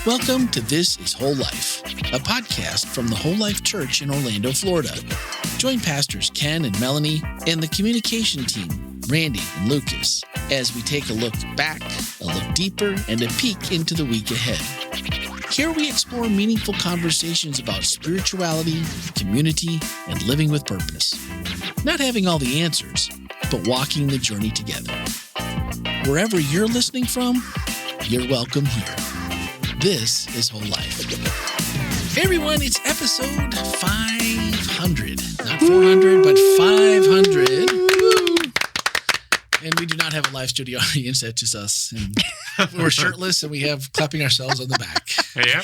Welcome to This is WholeLife, a podcast from the WholeLife Church in Orlando, Florida. Join pastors Ken and Melanie and the communication team, Randy and Lucas, as we take a look back, a look deeper, and a peek into the week ahead. Here we explore meaningful conversations about spirituality, community, and living with purpose. Not having all the answers, but walking the journey together. Wherever you're listening from, you're welcome here. This is WholeLife. Hey everyone, it's episode 500. Not 400, but 500. And we do not have a live studio audience, that's just us. And we're shirtless and we have clapping ourselves on the back. Yeah.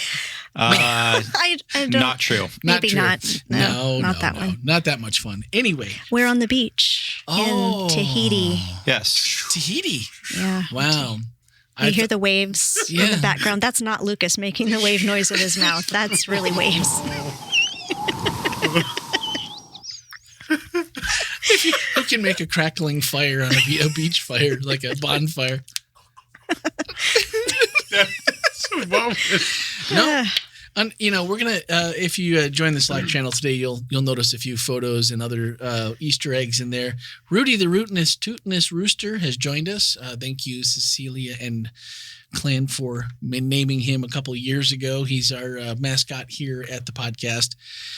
I don't, not true. Maybe true. not. No, not that one. Not that much fun. Anyway. We're on the beach in Tahiti. Yes. Tahiti. Yeah. Wow. You hear the waves in the background. That's not Lucas making the wave noise with his mouth. That's really waves. Who can make a crackling fire on a beach fire, like a bonfire? No. We're gonna. If you join the Slack channel today, you'll notice a few photos and other Easter eggs in there. Rudy the Rootinest Tootinest Rooster has joined us. Thank you, Cecilia and Clan, for naming him a couple of years ago. He's our mascot here at the podcast.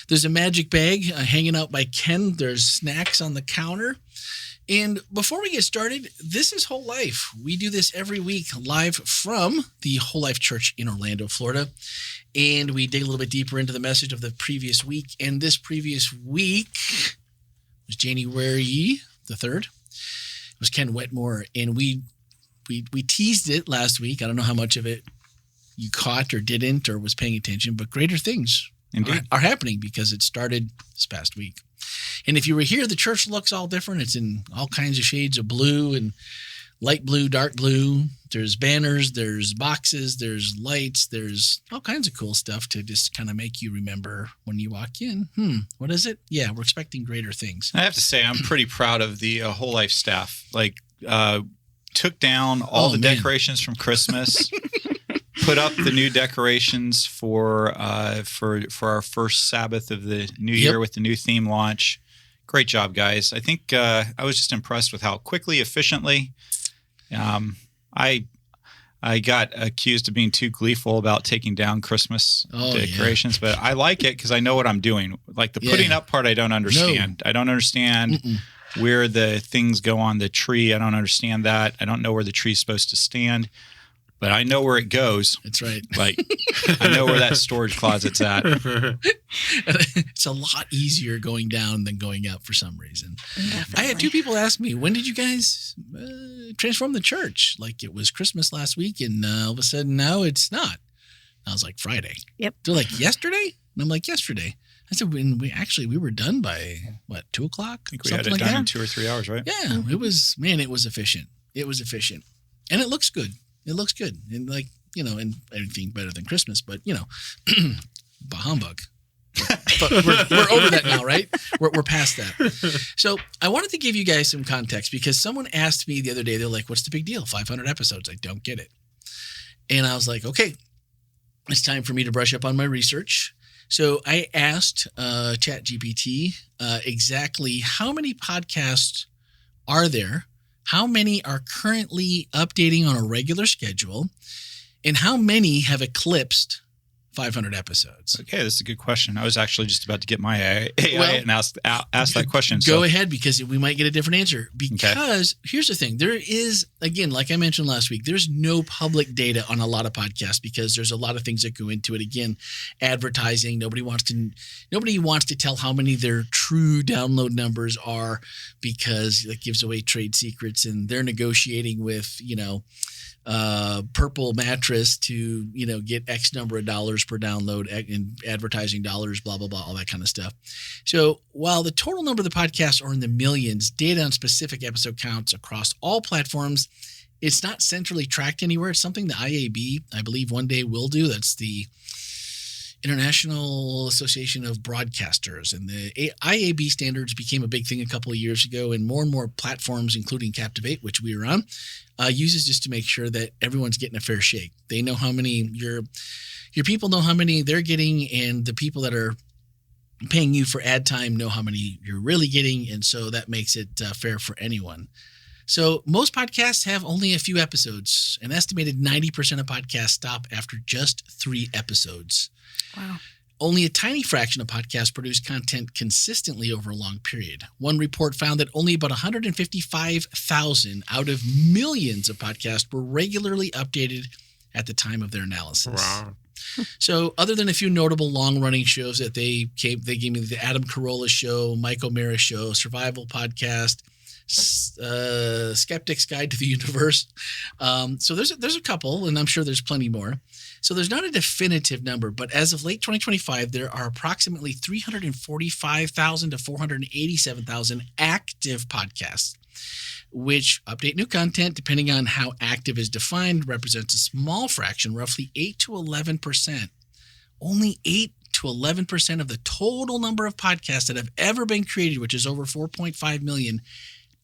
There's a magic bag hanging out by Ken. There's snacks on the counter. And before we get started, this is WholeLife. We do this every week live from the WholeLife Church in Orlando, Florida. And we dig a little bit deeper into the message of the previous week. And this previous week was January the 3rd. It was Ken Wetmore. And we teased it last week. I don't know how much of it you caught or didn't or was paying attention, but greater things are happening because it started this past week. And if you were here, the church looks all different. It's in all kinds of shades of blue and light blue, dark blue. There's banners, there's boxes, there's lights, there's all kinds of cool stuff to just kind of make you remember when you walk in. What is it? Yeah, we're expecting greater things. I have to say, I'm pretty proud of the WholeLife staff. Took down all the decorations from Christmas, put up the new decorations for our first Sabbath of the new year with the new theme launch. Great job, guys. I think I was just impressed with how quickly, efficiently. I got accused of being too gleeful about taking down Christmas decorations, but I like it because I know what I'm doing. Like the putting up part, I don't understand. I don't understand where the things go on the tree. I don't understand that. I don't know where the tree's supposed to stand. But I know where it goes. That's right. Like, I know where that storage closet's at. It's a lot easier going down than going up for some reason. Definitely. I had two people ask me, when did you guys transform the church? Like, it was Christmas last week, and all of a sudden, now it's not. And I was like, Friday. Yep. They're like, yesterday? And I'm like, yesterday. I said, when we were done by, 2 o'clock? I think we had it done in 2 or 3 hours, right? Yeah. It was efficient. It was efficient. And it looks good. It looks good. And and anything better than Christmas, but, bah humbug. But we're over that now, right? We're past that. So I wanted to give you guys some context because someone asked me the other day, they're like, what's the big deal? 500 episodes. I don't get it. And I was like, okay, it's time for me to brush up on my research. So I asked ChatGPT exactly how many podcasts are there, how many are currently updating on a regular schedule, and how many have eclipsed 500 episodes? Okay, that's a good question. I was actually just about to get my AI and ask that question. Go ahead, because we might get a different answer. Because here's the thing. There is, again, like I mentioned last week, there's no public data on a lot of podcasts because there's a lot of things that go into it. Again, advertising. Nobody wants to tell how many their true download numbers are because that gives away trade secrets, and they're negotiating with, Purple Mattress to, get X number of dollars per download and advertising dollars, blah, blah, blah, all that kind of stuff. So while the total number of the podcasts are in the millions, data on specific episode counts across all platforms, it's not centrally tracked anywhere. It's something the IAB, I believe, one day will do. That's the International Association of Broadcasters, and the IAB standards became a big thing a couple of years ago, and more platforms, including Captivate, which we were on, uses just to make sure that everyone's getting a fair shake. They know how many your people know how many they're getting, and the people that are paying you for ad time know how many you're really getting, and so that makes it fair for anyone. So most podcasts have only a few episodes. An estimated 90% of podcasts stop after just 3 episodes. Wow. Only a tiny fraction of podcasts produce content consistently over a long period. One report found that only about 155,000 out of millions of podcasts were regularly updated at the time of their analysis. Wow. So other than a few notable long-running shows that they gave me the Adam Carolla Show, Mike O'Mara Show, Survival Podcast, Skeptic's Guide to the Universe. So there's a couple, and I'm sure there's plenty more. So there's not a definitive number, but as of late 2025, there are approximately 345,000 to 487,000 active podcasts, which update new content depending on how active is defined, represents a small fraction, roughly 8 to 11%. Only 8 to 11% of the total number of podcasts that have ever been created, which is over 4.5 million,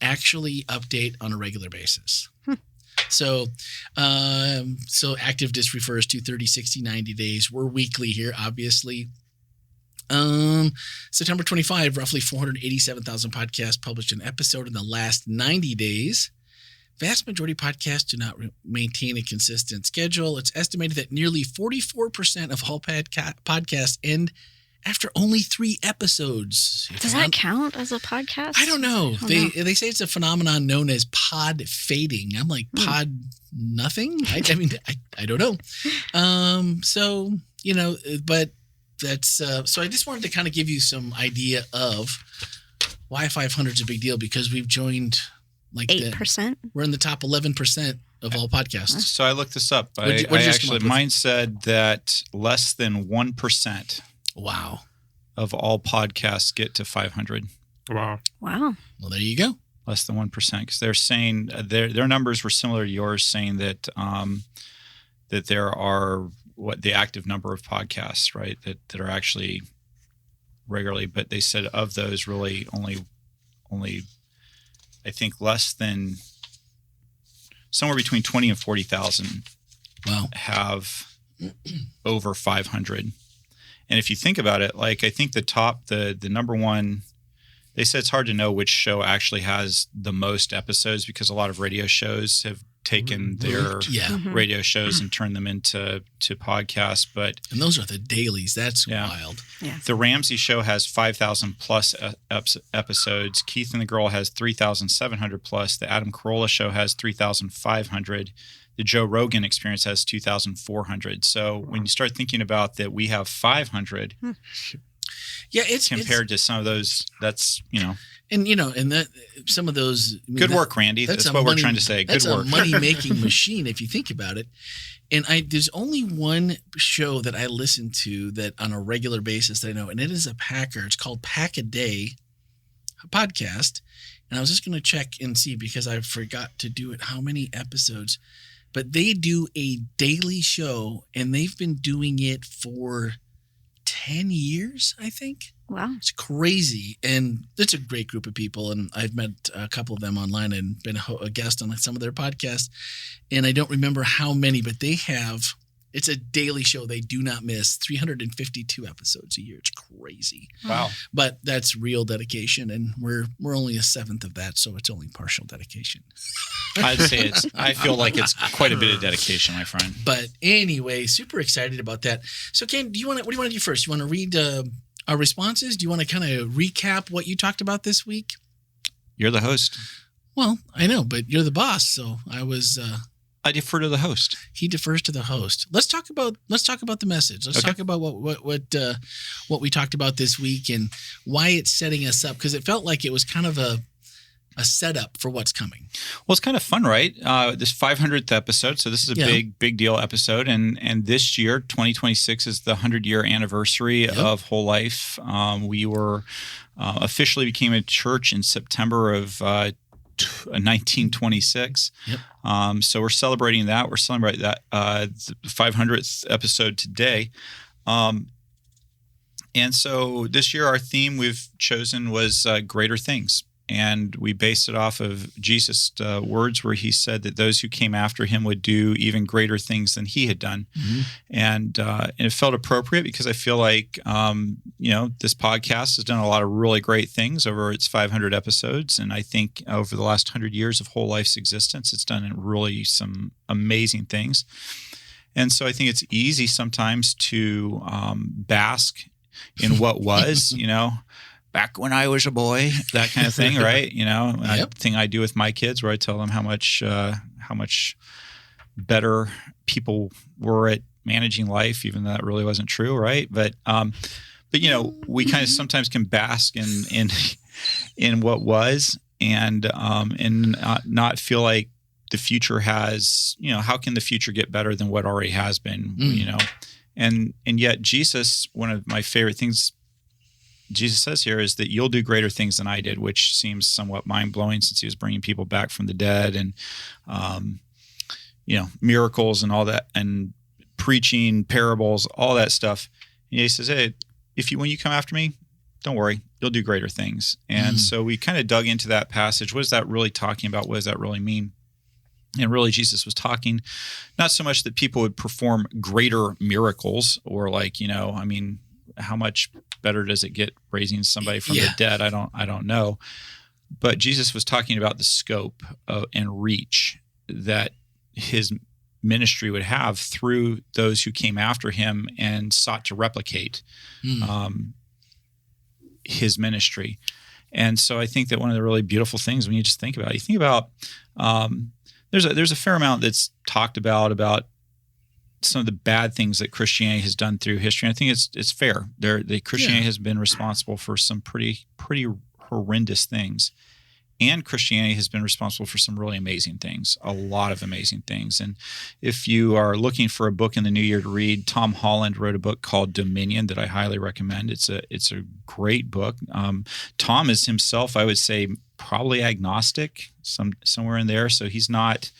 actually update on a regular basis. So active just refers to 30, 60, 90 days. We're weekly here, obviously. September 25, roughly 487,000 podcasts published an episode in the last 90 days. Vast majority of podcasts do not maintain a consistent schedule. It's estimated that nearly 44% of all podcasts end after only 3 episodes. Does that count as a podcast? I don't know. They say it's a phenomenon known as pod fading. I'm like, pod nothing? I mean, I don't know. So, but that's so I just wanted to kind of give you some idea of why 500 is a big deal, because we've joined like 8%. We're in the top 11% of all podcasts. So I looked this up. Mine said that less than 1%. Wow. Of all podcasts get to 500. Wow. Wow. Well, there you go. Less than 1%, because they're saying their numbers were similar to yours, saying that that there are the active number of podcasts, right, that are actually regularly, but they said of those really only I think less than somewhere between 20 and 40,000 have over 500. And if you think about it, like I think the number one, they said it's hard to know which show actually has the most episodes, because a lot of radio shows have taken their radio shows and turned them into podcasts. And those are the dailies. That's wild. Yeah. The Ramsey Show has 5,000 plus episodes. Keith and the Girl has 3,700 plus. The Adam Carolla Show has 3,500. The Joe Rogan Experience has 2,400. So when you start thinking about that, we have 500. Yeah, it's compared to some of those. That's and that some of those. Good work, Randy. That's what we're trying to say. Good work. That's a money-making machine if you think about it. And there's only one show that I listen to that on a regular basis that I know, and it is a Packer. It's called Pack a Day, a podcast. And I was just going to check and see, because I forgot to do it, how many episodes. But they do a daily show, and they've been doing it for 10 years, I think. Wow. It's crazy. And it's a great group of people. And I've met a couple of them online and been a guest on some of their podcasts. And I don't remember how many, but it's a daily show. They do not miss 352 episodes a year. It's crazy. Wow. But that's real dedication. And we're only a seventh of that. So it's only partial dedication. I'd say I feel like it's quite a bit of dedication, my friend. But anyway, super excited about that. So Ken, what do you want to do first? You want to read our responses? Do you want to kind of recap what you talked about this week? You're the host. Well, I know, but you're the boss. So I defer to the host. He defers to the host. Let's talk about the message. Let's talk about what we talked about this week and why it's setting us up, because it felt like it was kind of a setup for what's coming. Well, it's kind of fun, right? This 500th episode. So this is a big deal episode. And this year, 2026, is the 100-year anniversary of WholeLife. We were officially became a church in September of 1926. Yep. So we're celebrating that. We're celebrating that the 500th episode today. And so this year, our theme we've chosen was greater things. and we based it off of Jesus' words where he said that those who came after him would do even greater things than he had done. And it felt appropriate because I feel like, this podcast has done a lot of really great things over its 500 episodes. And I think over the last 100 years of WholeLife's existence, it's done really some amazing things. And so I think it's easy sometimes to bask in what was, back when I was a boy, that kind of thing, right? That thing I do with my kids where I tell them how much better people were at managing life, even though that really wasn't true, right? But we kind of sometimes can bask in what was, and not feel like the future has, how can the future get better than what already has been, and yet Jesus, one of my favorite things Jesus says here is that you'll do greater things than I did, which seems somewhat mind-blowing since he was bringing people back from the dead and, miracles and all that, and preaching parables, all that stuff. And he says, hey, when you come after me, don't worry, you'll do greater things. And so we kind of dug into that passage. What is that really talking about? What does that really mean? And really, Jesus was talking not so much that people would perform greater miracles or how much better does it get raising somebody from the dead? I don't know. But Jesus was talking about the scope and reach that his ministry would have through those who came after him and sought to replicate his ministry. And so I think that one of the really beautiful things when you just think about it, there's a fair amount that's talked about some of the bad things that Christianity has done through history. And I think it's fair. Christianity has been responsible for some pretty horrendous things. And Christianity has been responsible for some really amazing things, a lot of amazing things. And if you are looking for a book in the new year to read, Tom Holland wrote a book called Dominion that I highly recommend. It's a great book. Tom is himself, I would say, probably agnostic, somewhere in there. So he's not,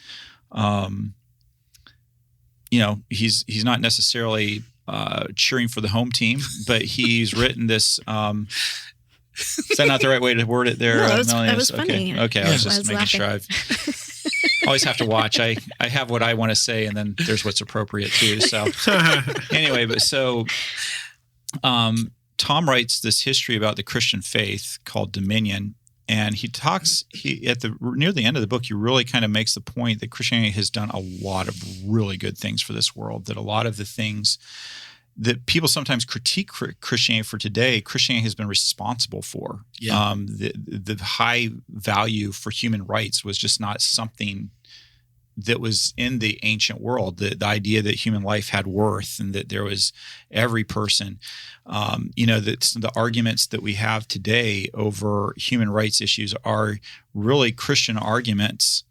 he's not necessarily cheering for the home team, but he's written this. Is that not the right way to word it there, no, Melanie? That was funny. Okay. I was just making sure. I always have to watch. I have what I want to say, and then there's what's appropriate too. So anyway, Tom writes this history about the Christian faith called Dominion, and he talks. Near the end of the book, he really kind of makes the point that Christianity has done a lot of really good things for this world. That a lot of the things that people sometimes critique Christianity for today, Christianity has been responsible for. Yeah. The high value for human rights was just not something that was in the ancient world. The idea that human life had worth and that there was every person. That the arguments that we have today over human rights issues are really Christian arguments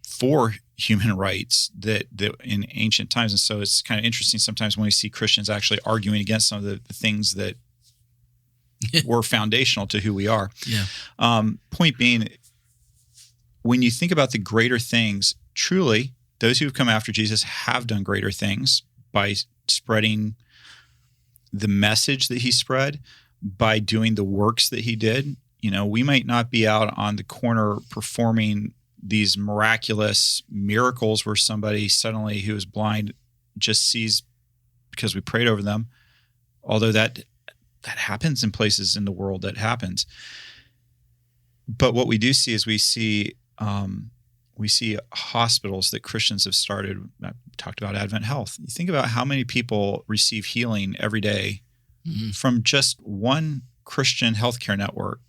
for human rights that in ancient times. And so it's kind of interesting sometimes when we see Christians actually arguing against some of the things that were foundational to who we are. Yeah. Point being, when you think about the greater things, truly, those who have come after Jesus have done greater things by spreading the message that he spread, by doing the works that he did. We might not be out on the corner performing these miraculous miracles where somebody suddenly who is blind just sees because we prayed over them, although that happens in places in the world, that happens. But what we do see is we see hospitals that Christians have started. I talked about Advent Health. You think about how many people receive healing every day from just one Christian healthcare network,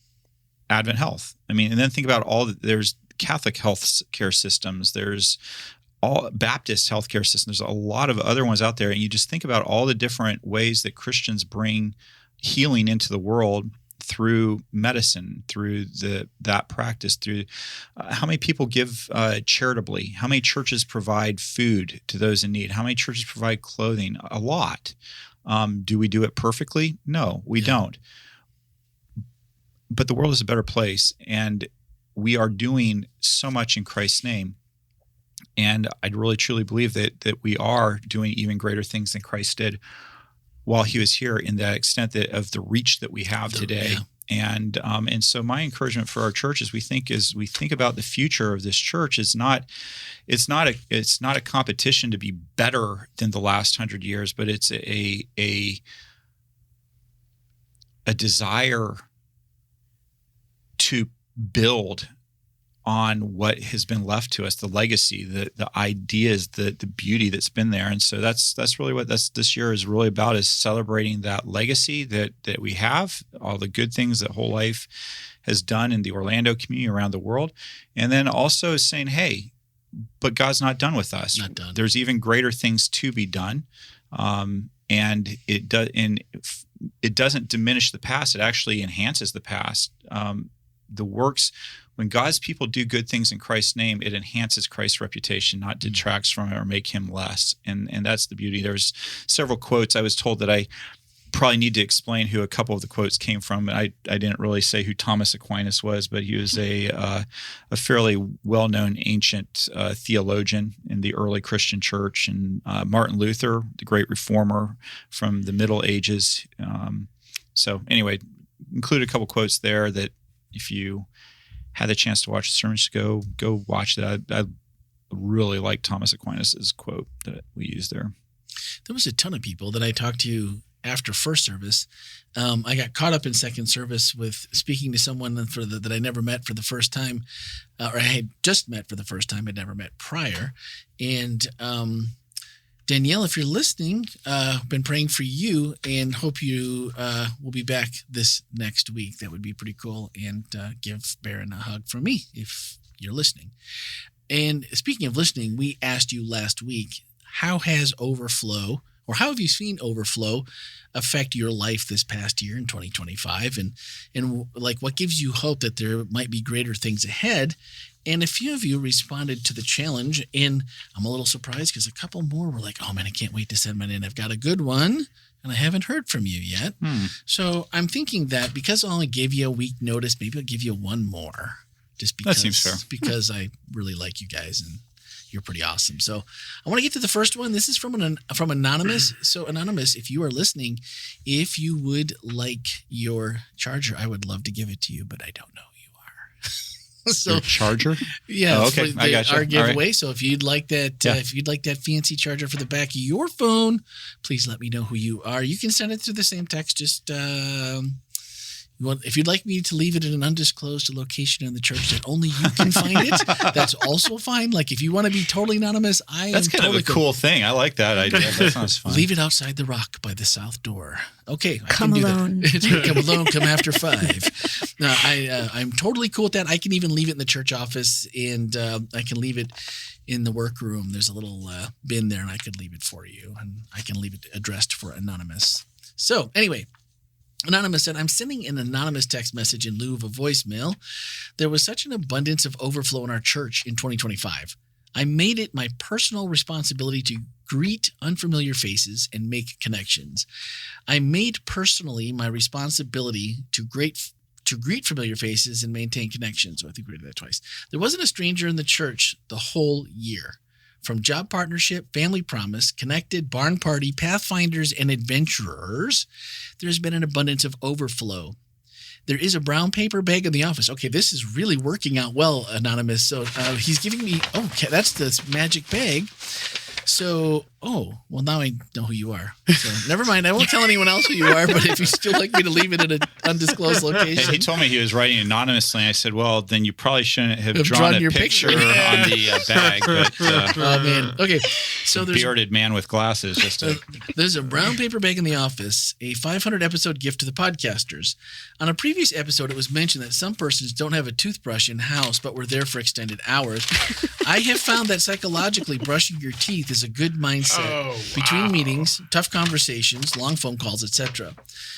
Advent Health. And then think about there's Catholic health care systems, there's all Baptist healthcare systems, there's a lot of other ones out there. And you just think about all the different ways that Christians bring healing into the world through medicine, through that practice, through how many people give charitably, how many churches provide food to those in need, how many churches provide clothing, a lot. Do we do it perfectly? No, we don't. But the world is a better place, and we are doing so much in Christ's name. And I really truly believe that we are doing even greater things than Christ did while he was here, in that extent of the reach that we have today. And so my encouragement for our church as we think about the future of this church is it's not a competition to be better than the last 100 years, but it's a desire to build on what has been left to us, the legacy, the ideas, the beauty that's been there. And so that's really what this year is really about, is celebrating that legacy that we have, all the good things that WholeLife has done in the Orlando community, around the world. And then also saying, hey, but God's not done with us. Not done. There's even greater things to be done. And it doesn't diminish the past. It actually enhances the past. The works, when God's people do good things in Christ's name, it enhances Christ's reputation, not detracts from it or make him less. And that's the beauty. There's several quotes. I was told that I probably need to explain who a couple of the quotes came from. I didn't really say who Thomas Aquinas was, but he was a fairly well-known ancient theologian in the early Christian church. And Martin Luther, the great reformer from the Middle Ages. So anyway, include a couple quotes there that, if you had the chance to watch the sermons, go watch that. I really like Thomas Aquinas' quote that we used there. There was a ton of people that I talked to after first service. I got caught up in second service with speaking to someone that I never met for the first time, or I had just met for the first time. I'd never met prior. And Danielle, if you're listening, been praying for you and hope you will be back this next week. That would be pretty cool. And give Baron a hug from me if you're listening. And speaking of listening, we asked you last week, how has overflow, or how have you seen overflow affect your life this past year in 2025? And like, what gives you hope that there might be greater things ahead? And a few of you responded to the challenge, and I'm a little surprised because a couple more were like, oh man, I can't wait to send mine in. I've got a good one, and I haven't heard from you yet. So I'm thinking that because I only gave you a week notice, maybe I'll give you one more, just because, that seems fair. Because I really like you guys, and you're pretty awesome. So I want to get to the first one. This is from Anonymous. So Anonymous, if you are listening, if you would like your charger, I would love to give it to you, but I don't know who you are. So your charger? Yeah, oh, okay. I got you. Our giveaway. Right. So if you'd like that, if you'd like that fancy charger for the back of your phone, please let me know who you are. You can send it through the same text. Just if you'd like me to leave it in an undisclosed location in the church that only you can find it, that's also fine. Like if you want to be totally anonymous, that's kind totally of a cool thing. I like that idea. That sounds fun. Leave it outside the rock by the south door. Okay, come alone. Come alone. Come after 5. No, I'm totally cool with that. I can even leave it in the church office, and I can leave it in the workroom. There's a little bin there, and I could leave it for you, and I can leave it addressed for Anonymous. So anyway. Anonymous said, I'm sending an anonymous text message in lieu of a voicemail. There was such an abundance of overflow in our church in 2025. I made it my personal responsibility to greet unfamiliar faces and make connections. I made personally my responsibility to greet familiar faces and maintain connections. So I think we did that twice. There wasn't a stranger in the church the whole year. From job partnership, family promise, connected, barn party, pathfinders, and adventurers, there's been an abundance of overflow. There is a brown paper bag in the office. Okay, this is really working out well, Anonymous. So he's giving me, okay, that's the magic bag. So, well, now I know who you are. So never mind. I won't tell anyone else who you are, but if you still like me to leave it in an undisclosed location. He told me he was writing anonymously. And I said, well, then you probably shouldn't have drawn your picture on the bag. But, oh, man. Okay. So there's bearded man with glasses. There's a brown paper bag in the office, a 500 episode gift to the podcasters. On a previous episode, it was mentioned that some persons don't have a toothbrush in house, but were there for extended hours. I have found that psychologically brushing your teeth is a good mindset between meetings, tough conversations, long phone calls, etc.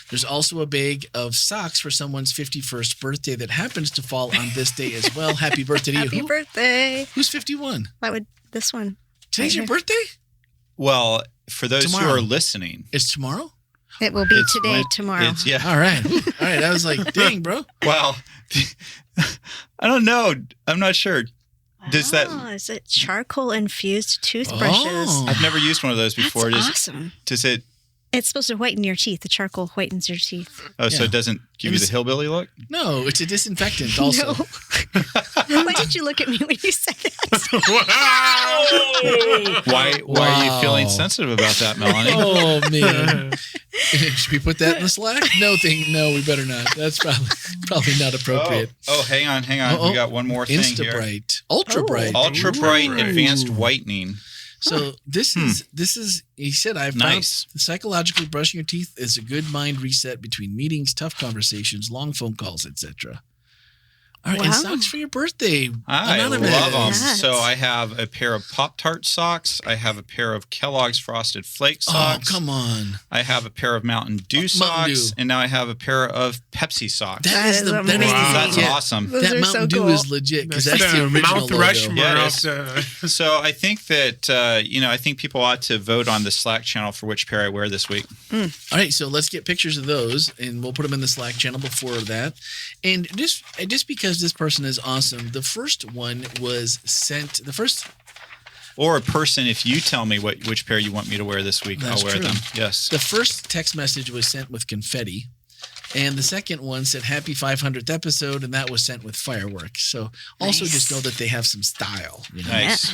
There's also a bag of socks for someone's 51st birthday that happens to fall on this day as well. Happy birthday to you. Happy birthday. Who's 51? Why would this one? Today's your birthday? Well, for those tomorrow. Who are listening. It's tomorrow? It will be today, tomorrow. Yeah. All right. I was like, dang, bro. Well, I don't know. I'm not sure. Does is it charcoal infused toothbrushes? Oh. I've never used one of those before. That's awesome. Does it It's supposed to whiten your teeth. The charcoal whitens your teeth. Oh, so it doesn't give you the hillbilly look? No, it's a disinfectant also. No. Why did you look at me when you said that? Why are you feeling sensitive about that, Melanie? Oh, man. Should we put that in the Slack? No, we better not. That's probably not appropriate. Oh, hang on. We got one more thing here. Insta-Bright. Ultra Bright. Ultra Bright Advanced Whitening. So this is he said I've found psychologically brushing your teeth is a good mind reset between meetings, tough conversations, long phone calls, etc. All right, and socks for your birthday. I love them. So I have a pair of Pop-Tart socks. I have a pair of Kellogg's Frosted Flake socks. Oh, come on. I have a pair of Mountain Dew socks. And now I have a pair of Pepsi socks. That's awesome. That Mountain Dew is legit because that's the original Mount Rushmore logo. So I think that, I think people ought to vote on the Slack channel for which pair I wear this week. All right, so let's get pictures of those and we'll put them in the Slack channel before that. And just because this person is awesome. The first one was sent. Or a person, if you tell me which pair you want me to wear this week, I'll wear them. Yes. The first text message was sent with confetti, and the second one said "Happy 500th episode," and that was sent with fireworks. So also just know that they have some style. You know? Nice.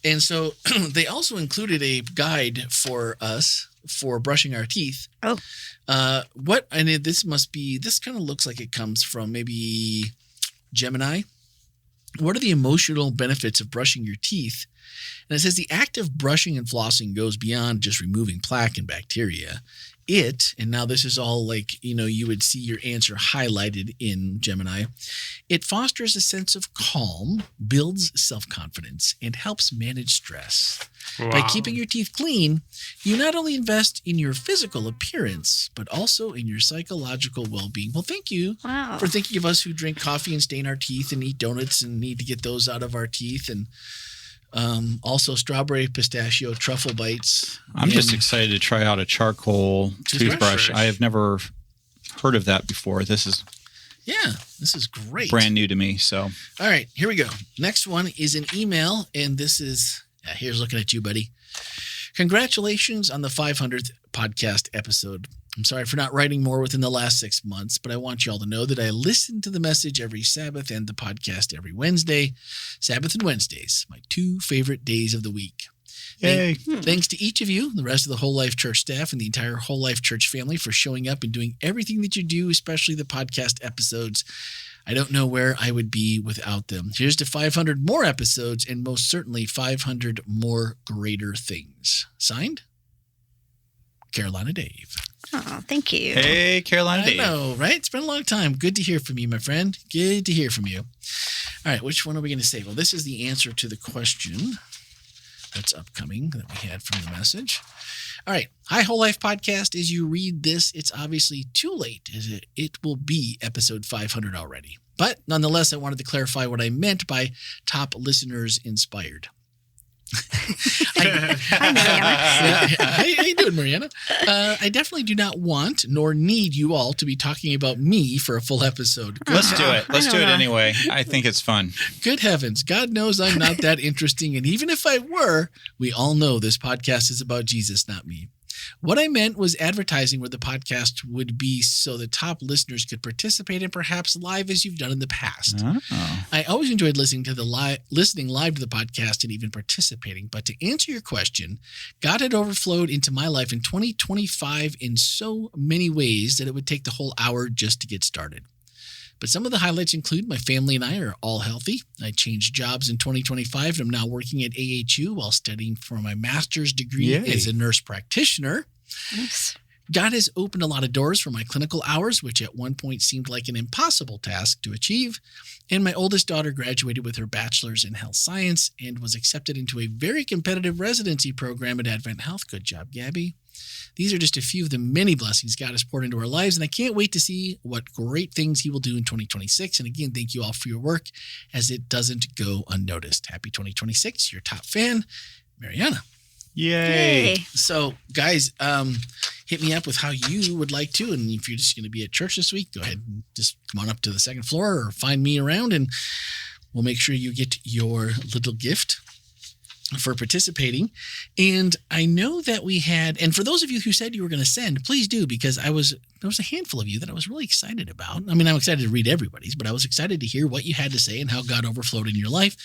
And so they also included a guide for us for brushing our teeth. Oh. This kind of looks like it comes from maybe Gemini. What are the emotional benefits of brushing your teeth? And it says the act of brushing and flossing goes beyond just removing plaque and bacteria. And now this is all like, you would see your answer highlighted in Gemini. It fosters a sense of calm, builds self-confidence, and helps manage stress. Wow. By keeping your teeth clean, you not only invest in your physical appearance, but also in your psychological well-being. Well, thank you for thinking of us who drink coffee and stain our teeth and eat donuts and need to get those out of our teeth. And also strawberry, pistachio, truffle bites. I'm just excited to try out a charcoal toothbrush. I have never heard of that before. This is great. Brand new to me. So, all right, here we go. Next one is an email, and this is here's looking at you, buddy. Congratulations on the 500th podcast episode. I'm sorry for not writing more within the last 6 months, but I want you all to know that I listen to the message every Sabbath and the podcast every Wednesday. Sabbath and Wednesdays, my 2 favorite days of the week. Yay. Thanks to each of you, the rest of the WholeLife Church staff, and the entire WholeLife Church family for showing up and doing everything that you do, especially the podcast episodes. I don't know where I would be without them. Here's to 500 more episodes and most certainly 500 more greater things. Signed, Carolina Dave. Oh, thank you. Hey, Carolina Dave. I know, right? It's been a long time. Good to hear from you, my friend. Good to hear from you. All right, which one are we going to say? Well, this is the answer to the question that's upcoming that we had from the message. All right. Hi, WholeLife Podcast. As you read this, it's obviously too late. It will be episode 500 already. But nonetheless, I wanted to clarify what I meant by top listeners inspired. Hi, Mariana. How you doing, Mariana? I definitely do not want nor need you all to be talking about me for a full episode. Let's do it. Let's do it anyway. I think it's fun. Good heavens. God knows I'm not that interesting. And even if I were, we all know this podcast is about Jesus, not me. What I meant was advertising where the podcast would be so the top listeners could participate and perhaps live as you've done in the past. Oh. I always enjoyed listening live to the podcast and even participating. But to answer your question, God had overflowed into my life in 2025 in so many ways that it would take the whole hour just to get started. But some of the highlights include my family and I are all healthy. I changed jobs in 2025 and I'm now working at AHU while studying for my master's degree as a nurse practitioner. Nice. God has opened a lot of doors for my clinical hours, which at one point seemed like an impossible task to achieve. And my oldest daughter graduated with her bachelor's in health science and was accepted into a very competitive residency program at Advent Health. Good job, Gabby. These are just a few of the many blessings God has poured into our lives, and I can't wait to see what great things he will do in 2026. And again, thank you all for your work as it doesn't go unnoticed. Happy 2026, your top fan, Mariana. Yay. So, guys, hit me up with how you would like to. And if you're just going to be at church this week, go ahead and just come on up to the second floor or find me around, and we'll make sure you get your little gift. for participating. And I know that we had, and for those of you who said you were going to send, please do, because there was a handful of you that I was really excited about. I mean, I'm excited to read everybody's, but I was excited to hear what you had to say and how God overflowed in your life,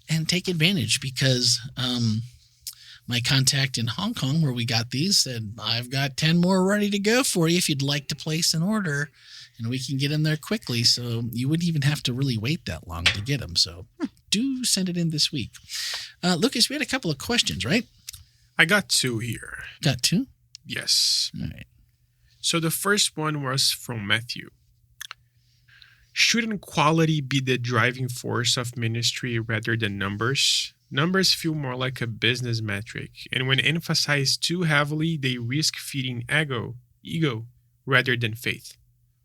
and take advantage, because my contact in Hong Kong, where we got these, said, I've got 10 more ready to go for you if you'd like to place an order, and we can get them there quickly. So you wouldn't even have to really wait that long to get them. So do send it in this week. Lucas, we had a couple of questions, right? I got 2 here. Got 2? Yes. All right. So the first one was from Matthew. Shouldn't quality be the driving force of ministry rather than numbers? Numbers feel more like a business metric, and when emphasized too heavily, they risk feeding ego rather than faith.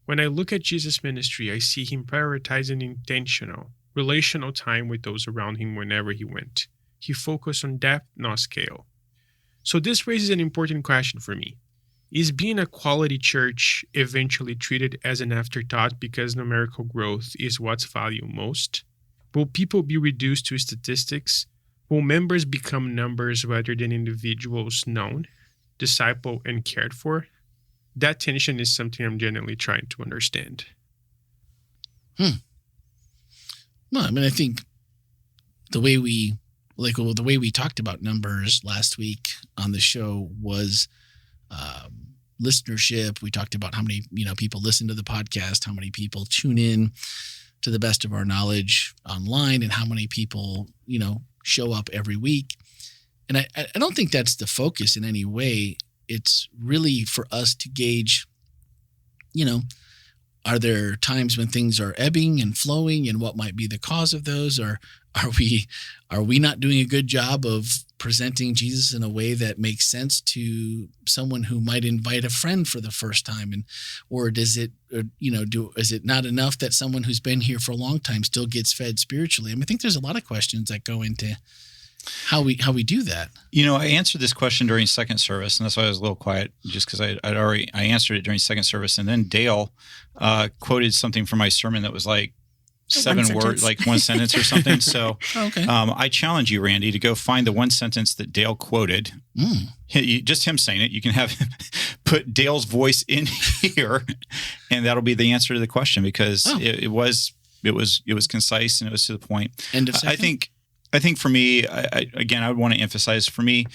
When I look at Jesus' ministry, I see him prioritizing intentional, relational time with those around him whenever he went. He focused on depth, not scale. So this raises an important question for me. Is being a quality church eventually treated as an afterthought because numerical growth is what's valued most? Will people be reduced to statistics? Will members become numbers rather than individuals known, discipled, and cared for? That tension is something I'm genuinely trying to understand. Well, I mean, I think the way we talked about numbers last week on the show was listenership. We talked about how many people listen to the podcast, how many people tune in to the best of our knowledge online, and how many people show up every week. And I don't think that's the focus in any way. It's really for us to gauge, are there times when things are ebbing and flowing, and what might be the cause of those? Or are we not doing a good job of presenting Jesus in a way that makes sense to someone who might invite a friend for the first time? Is it not enough that someone who's been here for a long time still gets fed spiritually? I mean, I think there's a lot of questions that go into how we do that. I answered this question during second service, and that's why I was a little quiet, just because I answered it during second service, and then Dale quoted something from my sermon that was like 7 words, like one sentence or something. So okay. I challenge you, Randy, to go find the one sentence that Dale quoted. Just him saying it. You can have put Dale's voice in here, and that'll be the answer to the question, because it was concise and it was to the point. End of second? I think for me, I would want to emphasize, for me,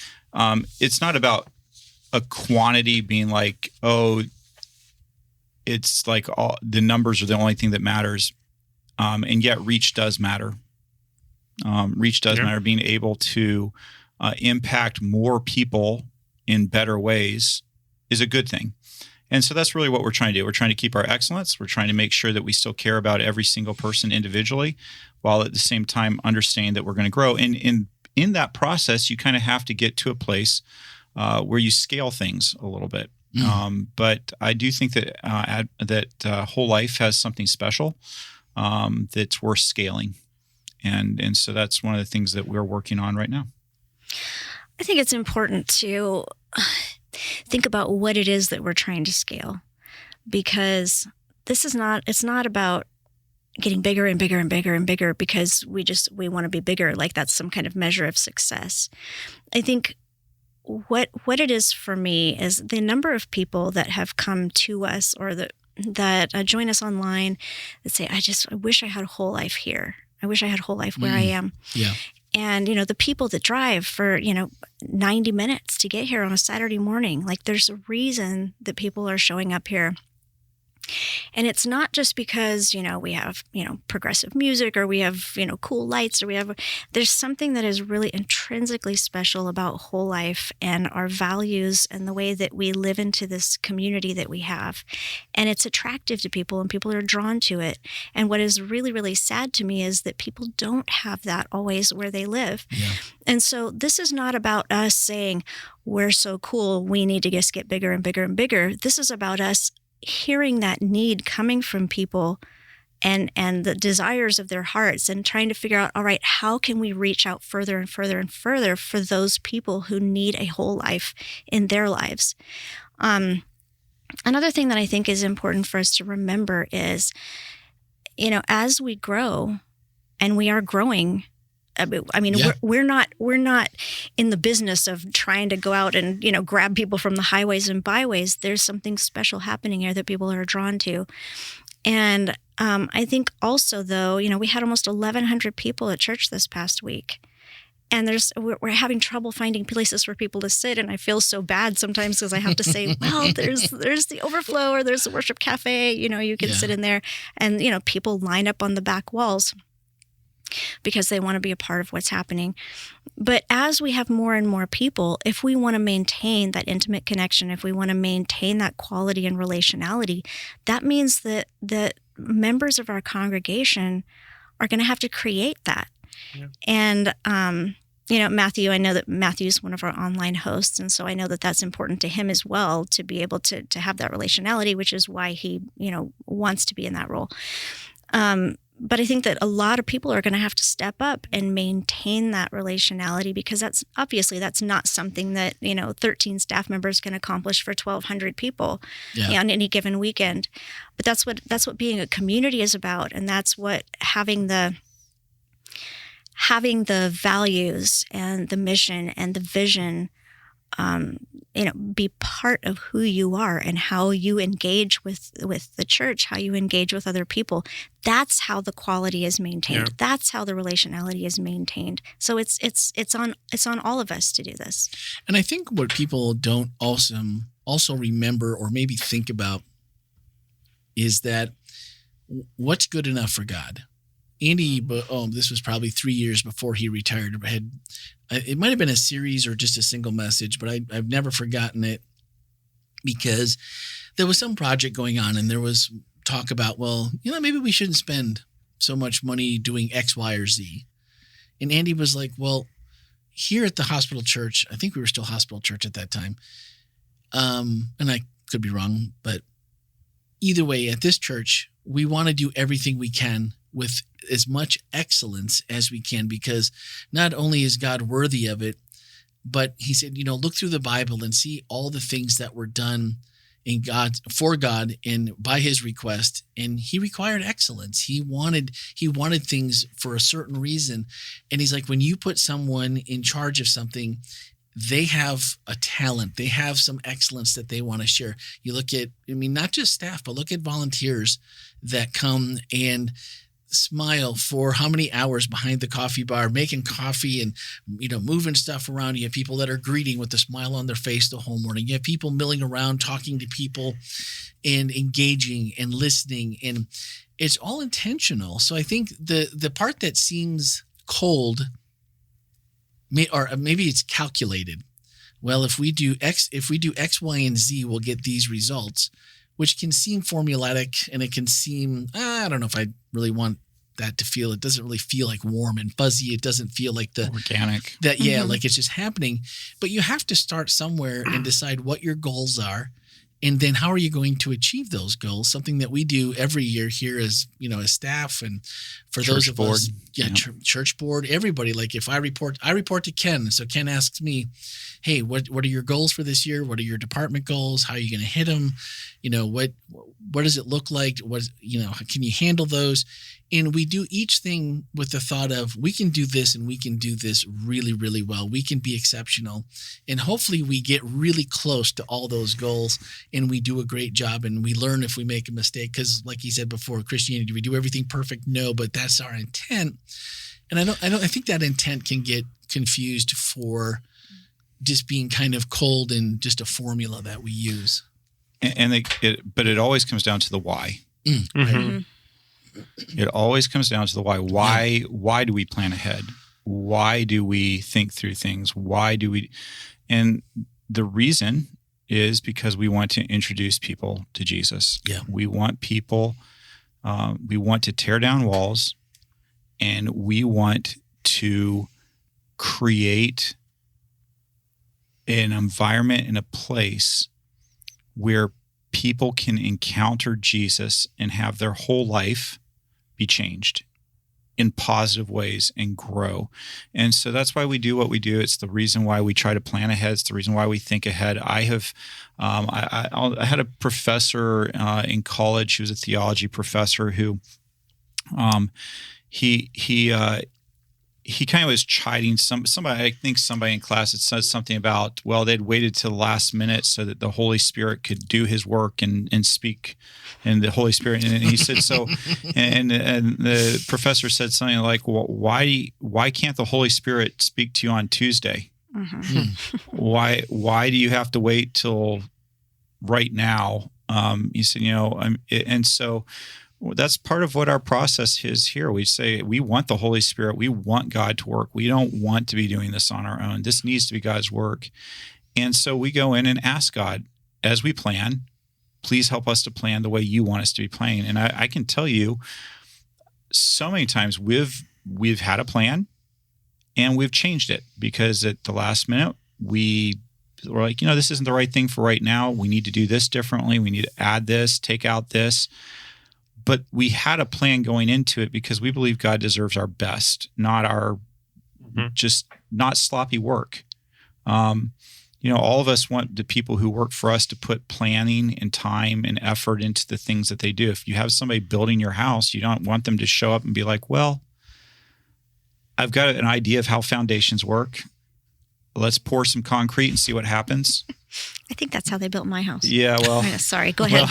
it's not about a quantity being like, it's like all the numbers are the only thing that matters. And yet reach does matter. Reach does matter. Being able to impact more people in better ways is a good thing. And so that's really what we're trying to do. We're trying to keep our excellence. We're trying to make sure that we still care about every single person individually, while at the same time understanding that we're going to grow. And in that process, you kind of have to get to a place where you scale things a little bit. But I do think that WholeLife has something special that's worth scaling. And so that's one of the things that we're working on right now. I think it's important to think about what it is that we're trying to scale, because it's not about getting bigger and bigger and bigger and bigger because we want to be bigger, like that's some kind of measure of success. I think what it is for me is the number of people that have come to us or that join us online that say, I wish I had WholeLife here. I wish I had WholeLife where I am. Yeah. And, the people that drive for, 90 minutes to get here on a Saturday morning, like there's a reason that people are showing up here. And it's not just because, we have, progressive music, or we have, cool lights, or there's something that is really intrinsically special about WholeLife and our values and the way that we live into this community that we have. And it's attractive to people, and people are drawn to it. And what is really, really sad to me is that people don't have that always where they live. Yeah. And so this is not about us saying, we're so cool, we need to just get bigger and bigger and bigger. This is about us hearing that need coming from people and the desires of their hearts, and trying to figure out, all right, how can we reach out further and further and further for those people who need a WholeLife in their lives. Another thing that I think is important for us to remember is, as we grow, and we are growing I mean, Yeah. we're not in the business of trying to go out and, grab people from the highways and byways. There's something special happening here that people are drawn to. And I think also, though, we had almost 1,100 people at church this past week. And we're having trouble finding places for people to sit. And I feel so bad sometimes because I have to say, well, there's the overflow, or there's the worship cafe, you can sit in there. And, people line up on the back walls because they want to be a part of what's happening. But as we have more and more people, if we want to maintain that intimate connection, if we want to maintain that quality and relationality, that means that members of our congregation are going to have to create that. Yeah. And, Matthew, I know that Matthew's one of our online hosts. And so I know that that's important to him as well, to be able to have that relationality, which is why he, wants to be in that role. But I think that a lot of people are going to have to step up and maintain that relationality, because that's not something that, 13 staff members can accomplish for 1,200 people on any given weekend. But that's what being a community is about. And that's what having the values and the mission and the vision, be part of who you are and how you engage with the church, how you engage with other people. That's how the quality is maintained. Yeah. That's how the relationality is maintained. So it's on all of us to do this. And I think what people don't also remember or maybe think about is that what's good enough for God. Andy, this was probably 3 years before he retired. It might have been a series or just a single message, but I've never forgotten it, because there was some project going on and there was talk about, maybe we shouldn't spend so much money doing X, Y, or Z. And Andy was like, well, here at the hospital church, I think we were still hospital church at that time. And I could be wrong, but either way, at this church, we want to do everything we can with as much excellence as we can, because not only is God worthy of it, but he said, look through the Bible and see all the things that were done for God and by his request. And he required excellence. He wanted things for a certain reason. And he's like, when you put someone in charge of something, they have a talent. They have some excellence that they want to share. You look at, not just staff, but look at volunteers that come and smile for how many hours behind the coffee bar, making coffee and, moving stuff around. You have people that are greeting with a smile on their face the whole morning. You have people milling around, talking to people and engaging and listening. And it's all intentional. So I think the part that seems cold, or maybe it's calculated. Well, if we do X, Y, and Z, we'll get these results, which can seem formulaic, and it can seem, I don't know if I really want that to feel. It doesn't really feel like warm and fuzzy. It doesn't feel like the organic. Like it's just happening. But you have to start somewhere and decide what your goals are, and then how are you going to achieve those goals? Something that we do every year here as staff, and for church those of board. Us, church board, everybody. Like if I report to Ken. So Ken asks me, hey, what are your goals for this year? What are your department goals? How are you going to hit them? What does it look like? Can you handle those? And we do each thing with the thought of, we can do this and we can do this really, really well. We can be exceptional. And hopefully we get really close to all those goals and we do a great job, and we learn if we make a mistake. Because like he said before, Christianity, do we do everything perfect? No, but that's our intent. And I think that intent can get confused for just being kind of cold and just a formula that we use. But it always comes down to the why. Mm-hmm. Mm-hmm. It always comes down to the why. Why do we plan ahead? Why do we think through things? Why do we? And the reason is because we want to introduce people to Jesus. Yeah. We want people, we want to tear down walls, and we want to create an environment and a place where people can encounter Jesus and have their whole life be changed in positive ways and grow. And so that's why we do what we do. It's the reason why we try to plan ahead. It's the reason why we think ahead. I had a professor in college. He was a theology professor who he he kind of was chiding somebody. I think somebody in class had said something about, well, they'd waited till the last minute so that the Holy Spirit could do his work and speak, and the Holy Spirit. And he said so, and the professor said something like, well, why can't the Holy Spirit speak to you on Tuesday? Why do you have to wait till right now? He said, and so. That's part of what our process is here. We say we want the Holy Spirit. We want God to work. We don't want to be doing this on our own. This needs to be God's work. And so we go in and ask God as we plan, please help us to plan the way you want us to be playing. And I can tell you so many times we've had a plan and we've changed it because at the last minute we're like, this isn't the right thing for right now. We need to do this differently. We need to add this, take out this. But we had a plan going into it because we believe God deserves our best, not our not sloppy work. All of us want the people who work for us to put planning and time and effort into the things that they do. If you have somebody building your house, you don't want them to show up and be like, well, I've got an idea of how foundations work. Let's pour some concrete and see what happens. I think that's how they built my house. Yeah, well. Sorry, go ahead.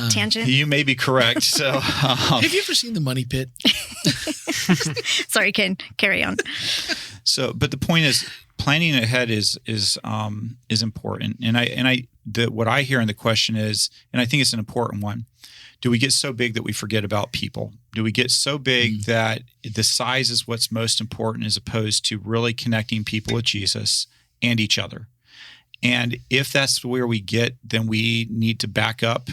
Tangent. You may be correct. So, have you ever seen The Money Pit? Sorry, Ken. Carry on. So, but the point is, planning ahead is important. And what I hear in the question is, and I think it's an important one. Do we get so big that we forget about people? Do we get so big that the size is what's most important as opposed to really connecting people with Jesus and each other? And if that's where we get, then we need to back up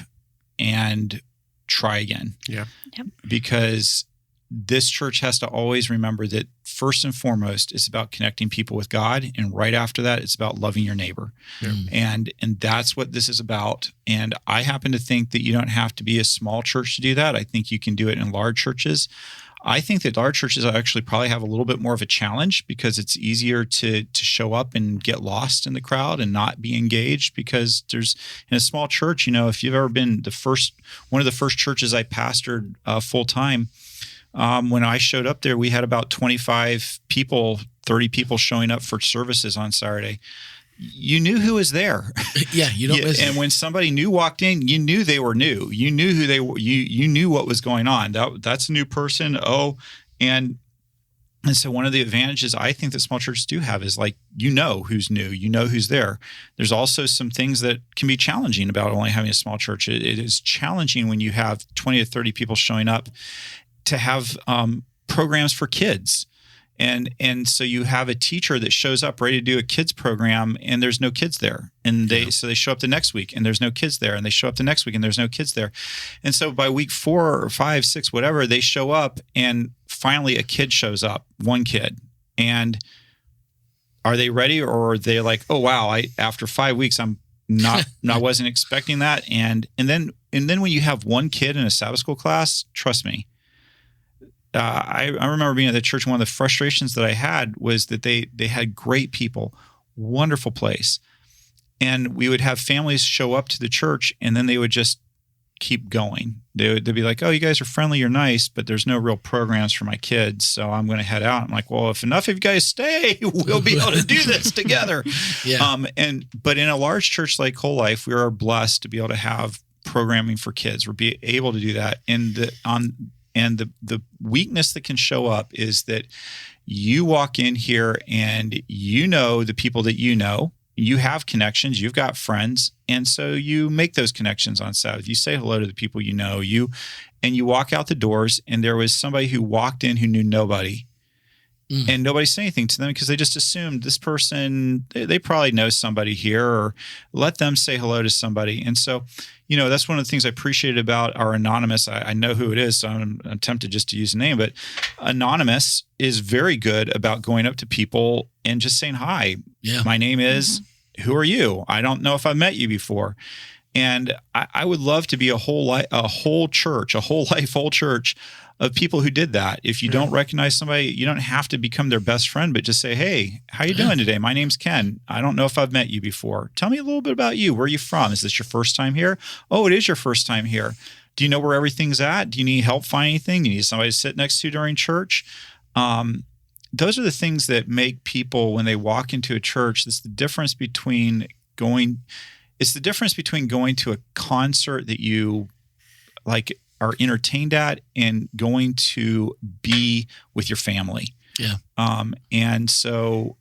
and try again. Yeah. Yep. Because this church has to always remember that first and foremost, it's about connecting people with God. And right after that, it's about loving your neighbor. Yeah. And that's what this is about. And I happen to think that you don't have to be a small church to do that. I think you can do it in large churches. I think that large churches actually probably have a little bit more of a challenge because it's easier to show up and get lost in the crowd and not be engaged because there's in a small church, if you've ever been one of the first churches I pastored full time, when I showed up there, we had about 25 people, 30 people showing up for services on Saturday. You knew who was there. Yeah, you don't miss and when somebody new walked in, you knew they were new. You knew who they were. You knew what was going on. That's a new person. And so one of the advantages I think that small churches do have is who's new, who's there. There's also some things that can be challenging about only having a small church. It is challenging when you have 20 to 30 people showing up to have programs for kids. And so you have a teacher that shows up ready to do a kids program and there's no kids there. And so they show up the next week and there's no kids there. And they show up the next week and there's no kids there. And so by week 4 or 5, 6, whatever, they show up and finally a kid shows up, one kid. And are they ready or are they like, oh, wow, after 5 weeks, I wasn't expecting that. And then when you have one kid in a Sabbath school class, trust me, I remember being at the church. One of the frustrations that I had was that they had great people, wonderful place. And we would have families show up to the church and then they would just keep going. They'd be like, oh, you guys are friendly, you're nice, but there's no real programs for my kids. So I'm going to head out. I'm like, well, if enough of you guys stay, we'll be able to do this together. Yeah. But in a large church like WholeLife, we are blessed to be able to have programming for kids. We're be able to do that. And the weakness that can show up is that you walk in here and the people that you have connections, you've got friends, and so you make those connections on Sabbath. You say hello to the people and you walk out the doors, and there was somebody who walked in who knew nobody. And nobody said anything to them because they just assumed this person, they probably know somebody here, or let them say hello to somebody. And so, that's one of the things I appreciated about our Anonymous. I know who it is, so I'm tempted just to use the name, but Anonymous is very good about going up to people and just saying, hi, my name is, who are you? I don't know if I've met you before. And I would love to be a whole church of people who did that. If you don't recognize somebody, you don't have to become their best friend, but just say, hey, how you doing today? My name's Ken. I don't know if I've met you before. Tell me a little bit about you. Where are you from? Is this your first time here? Oh, it is your first time here. Do you know where everything's at? Do you need help finding anything? Do you need somebody to sit next to you during church? Those are the things that make people, when they walk into a church, it's the difference between going to a concert that you like are entertained at and going to be with your family. Yeah. And so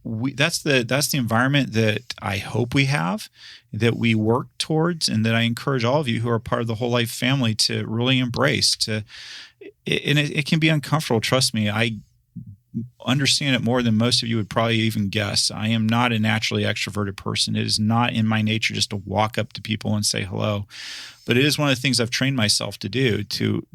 that's the environment that I hope we have, that we work towards, and that I encourage all of you who are part of the WholeLife family to really embrace. And it can be uncomfortable. Trust me, I understand it more than most of you would probably even guess. I am not a naturally extroverted person. It is not in my nature just to walk up to people and say hello. But it is one of the things I've trained myself to do,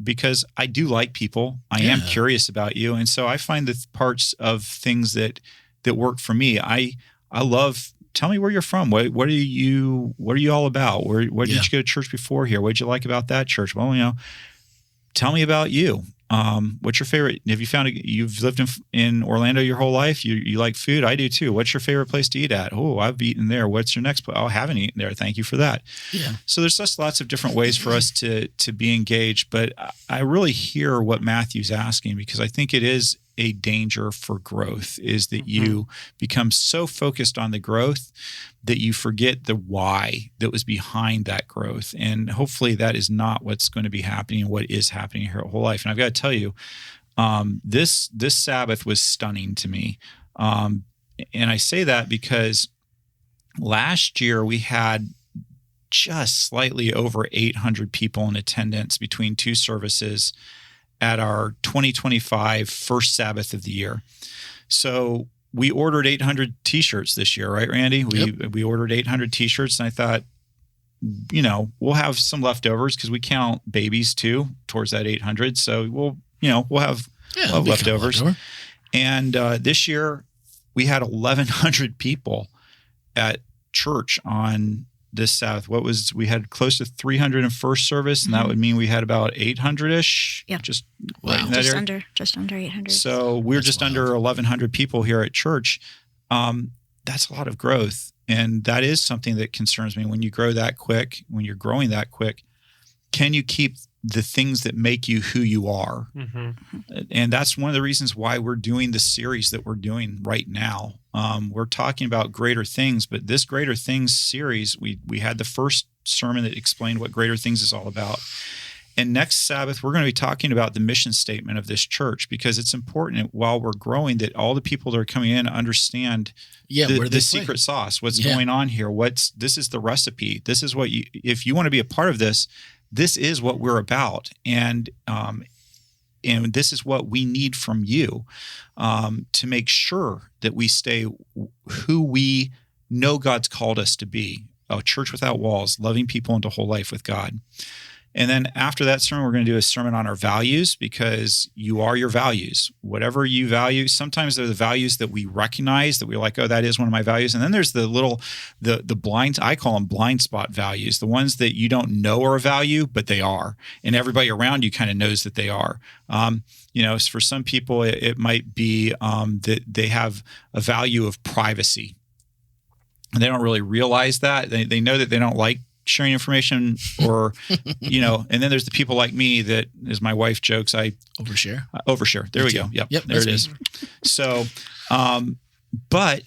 because I do like people. I am curious about you. And so I find the parts of things that work for me. I love, tell me where you're from. What are you all about? Where did you go to church before here? What did you like about that church? Well, tell me about you. What's your favorite? Have you you've lived in Orlando your whole life? You like food? I do too. What's your favorite place to eat at? Oh, I've eaten there. What's your next place? Oh, I haven't eaten there. Thank you for that. Yeah. So there's just lots of different ways for us to be engaged. But I really hear what Matthew's asking, because I think it is a danger for growth, is that you become so focused on the growth that you forget the why that was behind that growth. And hopefully that is not what's going to be happening and what is happening here at WholeLife. And I've got to tell you, this Sabbath was stunning to me. And I say that because last year we had just slightly over 800 people in attendance between two services at our 2025 first Sabbath of the year. So we ordered 800 t-shirts this year, right, Randy? We ordered 800 t-shirts, and I thought, we'll have some leftovers because we count babies too towards that 800. So we'll have leftovers. And this year we had 1,100 people at church on this Sabbath. We had close to 300 in first service, and that would mean we had about 800-ish. Yeah. Just under 800. So we're just under 1,100 people here at church. That's a lot of growth. And that is something that concerns me. When you grow that quick, when you're growing that quick, can you keep the things that make you who you are? And that's one of the reasons why we're doing the series that we're doing right now. We're talking about greater things, but this greater things series, we had the first sermon that explained what greater things is all about. And next Sabbath, we're going to be talking about the mission statement of this church, because it's important while we're growing that all the people that are coming in understand the secret sauce, what's going on here. This is the recipe. This is if you want to be a part of this, this is what we're about. And this is what we need from you to make sure that we stay who we know God's called us to be, a church without walls, loving people into whole life with God. And then after that sermon, we're going to do a sermon on our values, because you are your values. Whatever you value, sometimes they're the values that we recognize, that we're like, oh, that is one of my values. And then there's the blind, I call them blind spot values, the ones that you don't know are a value, but they are. And everybody around you kind of knows that they are. For some people, it might be that they have a value of privacy. And they don't really realize that. They know that they don't like sharing information, or and then there's the people like me that, as my wife jokes, I overshare. There we go. Yep, there it is. So but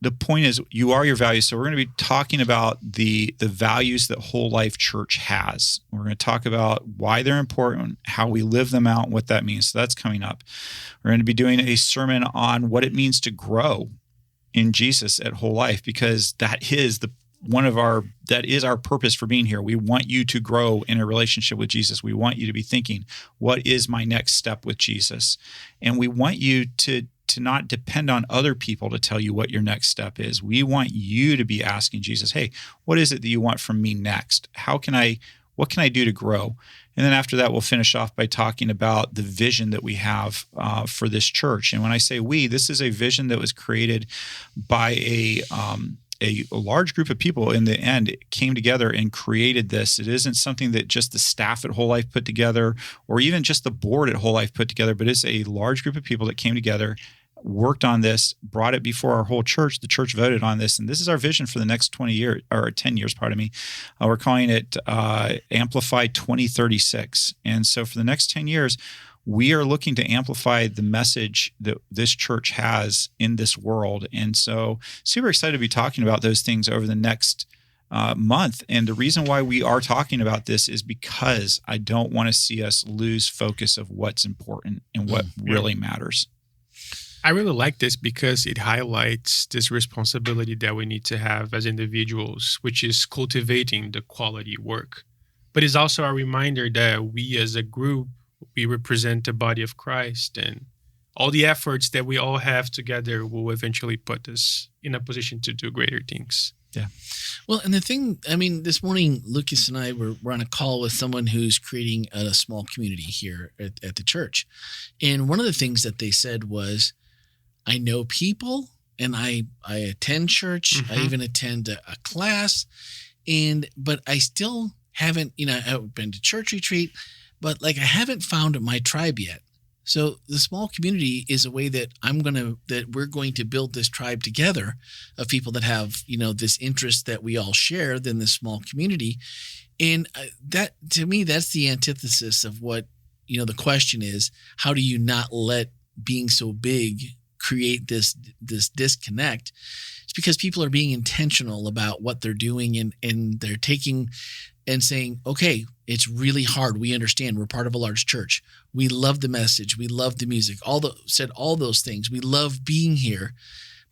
the point is, you are your values. So we're going to be talking about the values that WholeLife Church has. We're going to talk about why they're important, how we live them out, and what that means. So that's coming up. We're going to be doing a sermon on what it means to grow in Jesus at WholeLife, because that is our purpose for being here. We want you to grow in a relationship with Jesus. We want you to be thinking, what is my next step with Jesus? And we want you to not depend on other people to tell you what your next step is. We want you to be asking Jesus, hey, what is it that you want from me next? What can I do to grow? And then after that, we'll finish off by talking about the vision that we have for this church. And when I say we, this is a vision that was created by a large group of people. In the end, came together and created this. It isn't something that just the staff at WholeLife put together, or even just the board at WholeLife put together, but it's a large group of people that came together worked on this, brought it before our whole church. The church voted on this, and this is our vision for the next 20 years or 10 years. Pardon me. We're calling it Amplify 2036. And so for the next 10 years, we are looking to amplify the message that this church has in this world. And so super excited to be talking about those things over the next month. And the reason why we are talking about this is because I don't want to see us lose focus of what's important and what really matters. I really like this because it highlights this responsibility that we need to have as individuals, which is cultivating the quality work. But it's also a reminder that we as a group, we represent the body of Christ, and all the efforts that we all have together will eventually put us in a position to do greater things. Yeah. Well, and the thing, I mean, this morning, Lucas and I were on a call with someone who's creating a small community here at the church. And one of the things that they said was, I know people and I attend church. I even attend a class, but I still haven't, I've been to church retreat, but like I haven't found my tribe yet. So the small community is a way that we're going to build this tribe together of people that have, this interest that we all share in this small community. And that, to me, that's the antithesis of what, the question is, how do you not let being so big create this disconnect? It's because people are being intentional about what they're doing and they're taking and saying, okay, it's really hard. We understand. We're part of a large church. We love the message. We love the music. All those things. We love being here,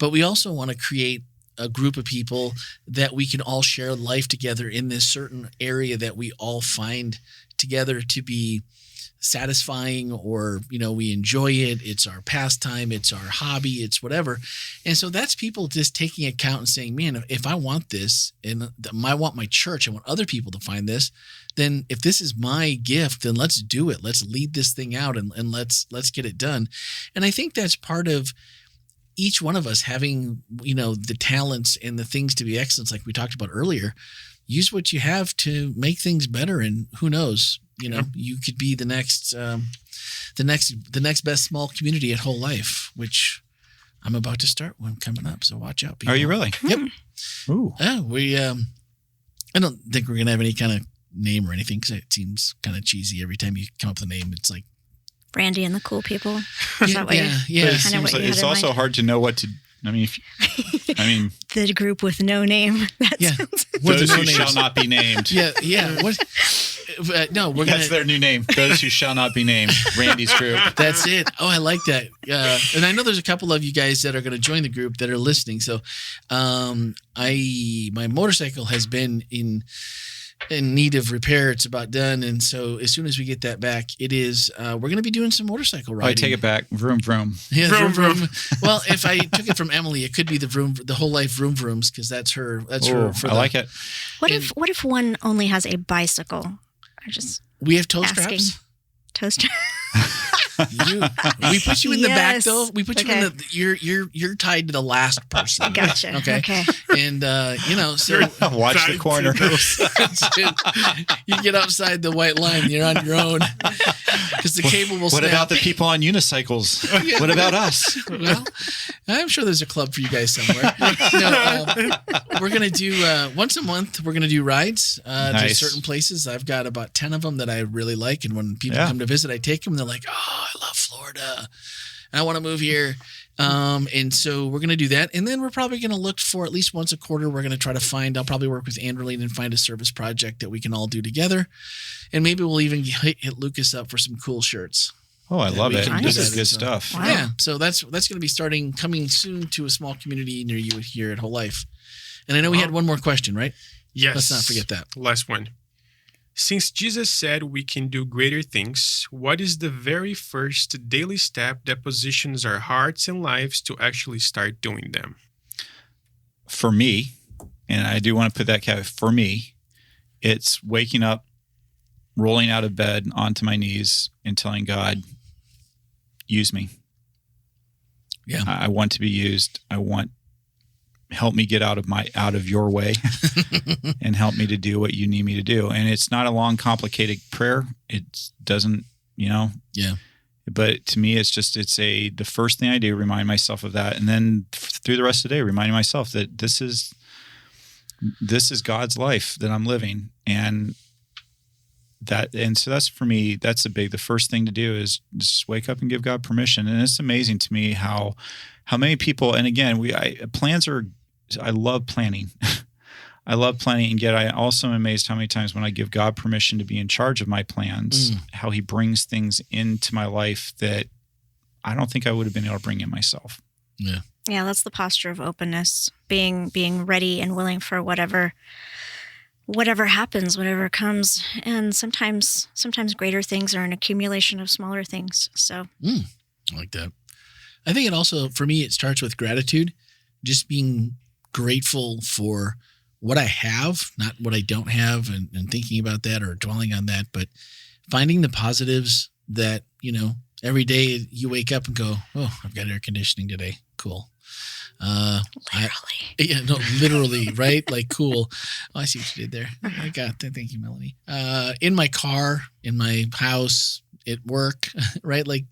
but we also want to create a group of people that we can all share life together in this certain area that we all find together to be satisfying, or we enjoy it. It's our pastime, it's our hobby, it's whatever. And so that's people just taking account and saying, man, if I want this and I want my church, I want other people to find this, then if this is my gift, then let's do it. Let's lead this thing out and let's get it done. And I think that's part of each one of us having the talents and the things to be excellent, like we talked about earlier. Use what you have to make things better, and who knows, you could be the next best small community at WholeLife, which I'm about to start one coming up. So watch out, people. Are you really? Yep. Ooh. We I don't think we're gonna have any kind of name or anything because it seems kind of cheesy every time you come up with a name. It's like Brandy and the Cool People. Yeah. It's also hard to know what to. I mean, the group with no name. Those who shall not be named. Yeah. What? No, That's their new name. Those who shall not be named. Randy's group. That's it. Oh, I like that. And I know there's a couple of you guys that are going to join the group that are listening. So, my motorcycle has been in need of repair. It's about done, and so as soon as we get that back, it is we're going to be doing some motorcycle riding. I take it back. Vroom vroom. Yeah, vroom. Well, if I took it from Emily, it could be the WholeLife vroom vrooms, because that's her. I like it. What if one only has a bicycle? We have toe asking. straps. Toe straps. We put you in the back though. We put okay. you in the. You're tied to the last person. Gotcha. Okay. And so watch the corner. You get outside the white line, you're on your own because the cable will. What about the people on unicycles? Yeah. What about us? Well, I'm sure there's a club for you guys somewhere. We're gonna do once a month. We're gonna do rides to certain places. I've got about 10 of them that I really like, and when people come to visit, I take them. And they're like, "Oh, I love Florida, and I want to move here." And so we're going to do that. And then we're probably going to look for at least once a quarter. We're going to try to find, I'll probably work with Andreline and find a service project that we can all do together. And maybe we'll even hit Lucas up for some cool shirts. Oh, I love it. This is good so, stuff. Wow. Yeah. So that's going to be coming soon to a small community near you here at WholeLife. And I know we had one more question, right? Yes. Let's not forget that. Last one. Since Jesus said we can do greater things, what is the very first daily step that positions our hearts and lives to actually start doing them? For me, and I do want to put that caveat, for me, it's waking up, rolling out of bed onto my knees and telling God, use me. Yeah. I want to be used. Help me get out of your way and help me to do what you need me to do. And it's not a long, complicated prayer. It doesn't, Yeah. But to me, it's the first thing I do, remind myself of that. And then through the rest of the day, reminding myself that this is God's life that I'm living. And so that's for me, the first thing to do is just wake up and give God permission. And it's amazing to me how many people, and again, I love planning. I love planning, and yet I also am amazed how many times when I give God permission to be in charge of my plans, how he brings things into my life that I don't think I would have been able to bring in myself. Yeah. Yeah, that's the posture of openness, being ready and willing for whatever happens, whatever comes. And sometimes greater things are an accumulation of smaller things. So I like that. I think it also, for me, it starts with gratitude, just being grateful for what I have, not what I don't have, and thinking about that or dwelling on that, but finding the positives that, every day you wake up and go, oh, I've got air conditioning today. Cool. literally. Literally, right? Like, cool. Oh, I see what you did there. I got that. Thank you, Melanie. In my car, in my house, at work, right? Like,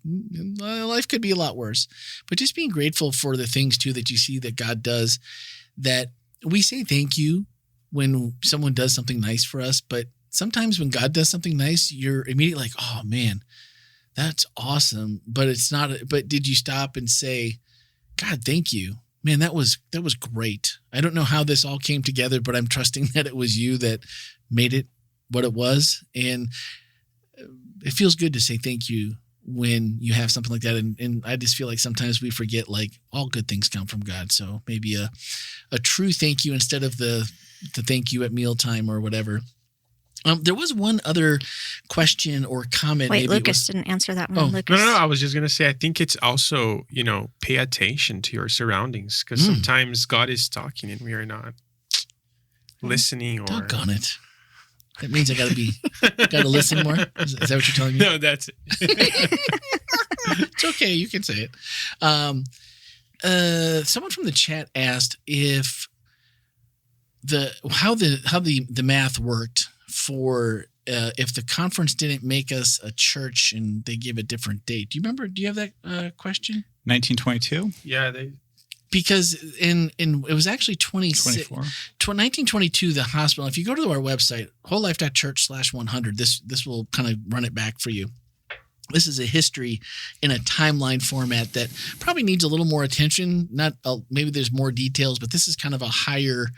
life could be a lot worse, but just being grateful for the things too that you see that God does, that we say thank you when someone does something nice for us, but sometimes when God does something nice, you're immediately like, oh man, that's awesome. But it's not, but did you stop and say, God, thank you, man, that was great. I don't know how this all came together, but I'm trusting that it was you that made it what it was. And it feels good to say thank you when you have something like that. And I just feel like sometimes we forget, like, all good things come from God. So maybe a true thank you instead of the thank you at mealtime or whatever. There was one other question or comment. Wait, Lucas didn't answer that one. Oh. Lucas. No. I was just going to say, I think it's also, pay attention to your surroundings, because sometimes God is talking and we are not listening. Or Doggone it. That means I got to listen more. Is that what you're telling me? No, that's it. It's okay. You can say it. Someone from the chat asked if how the math worked for if the conference didn't make us a church and they give a different date. Do you remember? Do you have that question? 1922? Yeah, because it was actually 1922, the hospital. If you go to our website, wholelife.church/100, this will kind of run it back for you. This is a history in a timeline format that probably needs a little more attention. Maybe there's more details, but this is kind of a higher,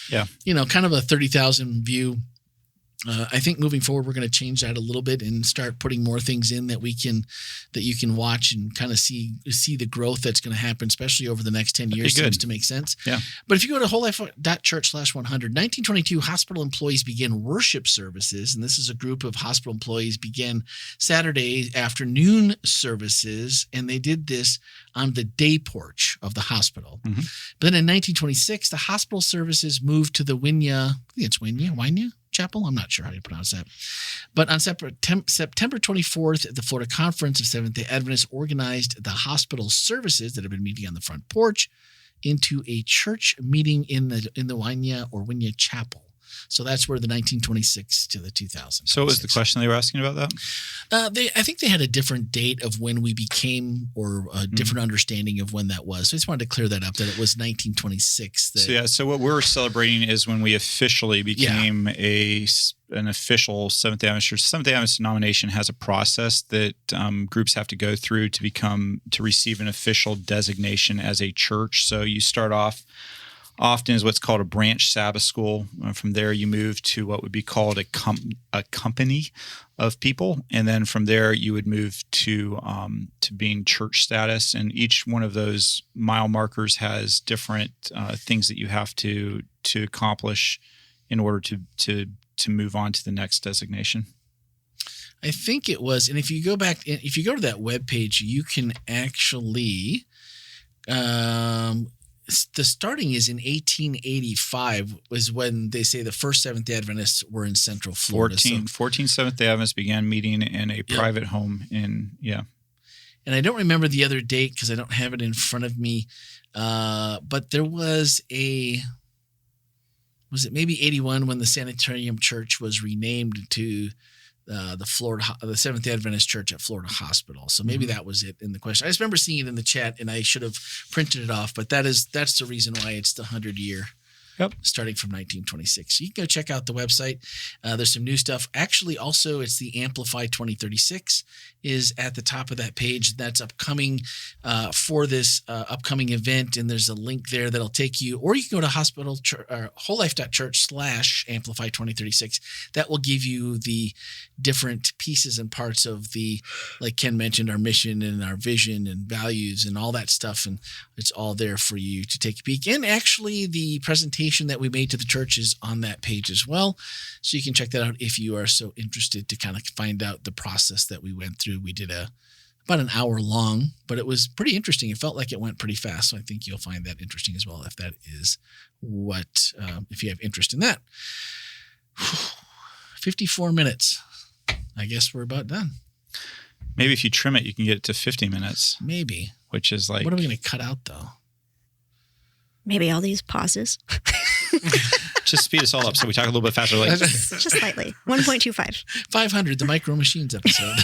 kind of a 30,000 view. I think moving forward, we're going to change that a little bit and start putting more things in that you can watch and kind of see the growth that's going to happen, especially over the next 10 years. Seems to make sense. Yeah. But if you go to wholelife.church/100, 1922, hospital employees began worship services. And this is a group of hospital employees began Saturday afternoon services. And they did this on the day porch of the hospital. Mm-hmm. But then in 1926, the hospital services moved to the Winya Chapel. I'm not sure how you pronounce that. But on September 24th, the Florida Conference of Seventh-day Adventists organized the hospital services that have been meeting on the front porch into a church meeting in the Winya Chapel. So that's where the 1926 to the 2000. So what was the question they were asking about that? I think they had a different date of when we became, or a different understanding of when that was. So I just wanted to clear that up, that it was 1926. So what we're celebrating is when we officially became an official Seventh-day Adventist church. Seventh-day Adventist denomination has a process that groups have to go through to receive an official designation as a church. So you start off often is what's called a branch Sabbath school. From there, you move to what would be called a company of people, and then from there, you would move to being church status. And each one of those mile markers has different things that you have to accomplish in order to move on to the next designation. I think it was, and if you go to that webpage, you can actually. The starting is in 1885 was when they say the first Seventh-day Adventists were in Central Florida. 14 Seventh-day Adventists began meeting in a private home And I don't remember the other date because I don't have it in front of me. But there was it maybe 81 when the Sanitarium Church was renamed to the Seventh-day Adventist Church at Florida Hospital. So maybe that was it in the question. I just remember seeing it in the chat, and I should have printed it off. But that's the reason why it's the 100-year. Yep. Starting from 1926. You can go check out the website. There's some new stuff. Actually, also, it's the Amplify 2036 is at the top of that page. That's upcoming for this upcoming event. And there's a link there that'll take you, or you can go to wholelife.church/Amplify 2036. That will give you the different pieces and parts of like Ken mentioned, our mission and our vision and values and all that stuff. And it's all there for you to take a peek. And actually, the presentation that we made to the church is on that page as well. So you can check that out if you are so interested to kind of find out the process that we went through. We did about an hour long, but it was pretty interesting. It felt like it went pretty fast. So I think you'll find that interesting as well if that is if you have interest in that. 54 minutes. I guess we're about done. Maybe if you trim it, you can get it to 50 minutes. Maybe. Which is like... What are we going to cut out, though? Maybe all these pauses. Just speed us all up so we talk a little bit faster. Like just slightly. 1.25. 500, the Micro Machines episode.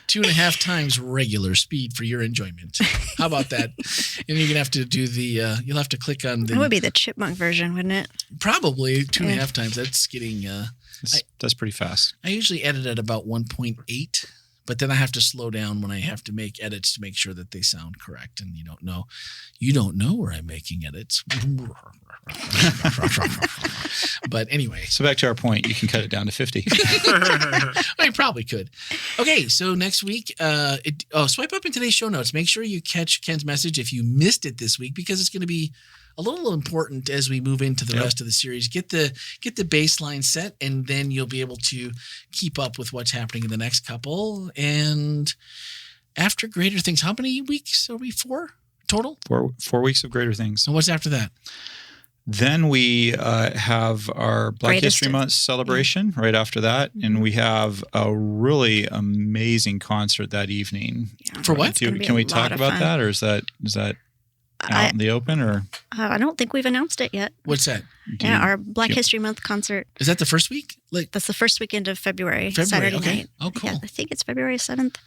2.5 times regular speed for your enjoyment. How about that? And you're going to have to do you'll have to click on That would be the chipmunk version, wouldn't it? Probably 2.5 times. That's getting... that's pretty fast. I usually edit at about 1.8. But then I have to slow down when I have to make edits to make sure that they sound correct. And you don't know where I'm making edits. But anyway. So back to our point, you can cut it down to 50. I probably could. Okay, so next week, swipe up in today's show notes. Make sure you catch Ken's message if you missed it this week, because it's going to be a little important as we move into the rest of the series. Get the baseline set, and then you'll be able to keep up with what's happening in the next couple. And after Greater Things, how many weeks are we for total? 4 weeks of Greater Things. So what's after that? Then we have our Black History Month celebration right after that, and we have a really amazing concert that evening. Yeah. For what? Can we talk about that, or is that out in the open, or? I don't think we've announced it yet. What's that? Our Black History Month concert. Is that the first week? That's the first weekend of February. Saturday okay. night. Oh, cool. Yeah, I think it's February 7th. I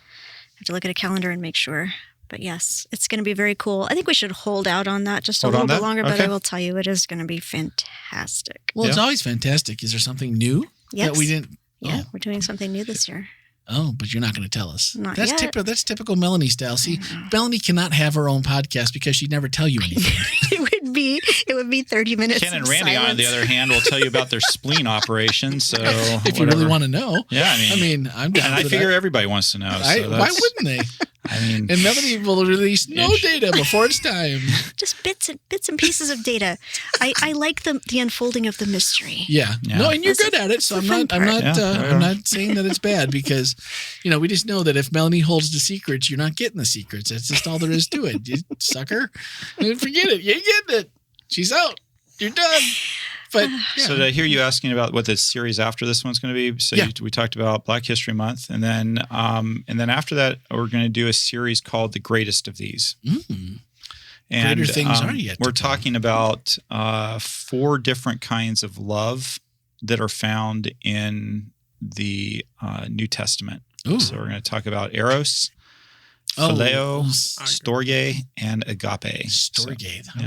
have to look at a calendar and make sure. But yes, it's going to be very cool. I think we should hold out on that just a little bit longer, but I will tell you, it is going to be fantastic. Well, it's always fantastic. Is there something new that we didn't? Yeah, we're doing something new this year. Oh, but you're not going to tell us. Not that's yet. That's typical Melanie style. See, Melanie cannot have her own podcast because she'd never tell you anything. it would be 30 minutes. Ken and Randy, on the other hand, will tell you about their spleen operation. So if you really want to know, I'm down. And I figure everybody wants to know. Why wouldn't they? And Melanie will release no data before it's time. Just bits and pieces of data. I like the unfolding of the mystery. Yeah. No, and you're good at it. So I'm not saying that it's bad, because we just know that if Melanie holds the secrets, you're not getting the secrets. That's just all there is to it. You sucker. Forget it. You ain't getting it. She's out. You're done. But So did I hear you asking about what the series after this one's going to be? So we talked about Black History Month, and then after that, we're going to do a series called The Greatest of These. Mm. And Greater things are yet to we're come. talking about 4 different kinds of love that are found in the New Testament. Ooh. So we're going to talk about Eros, Phileo, Storge, and Agape. Storge. I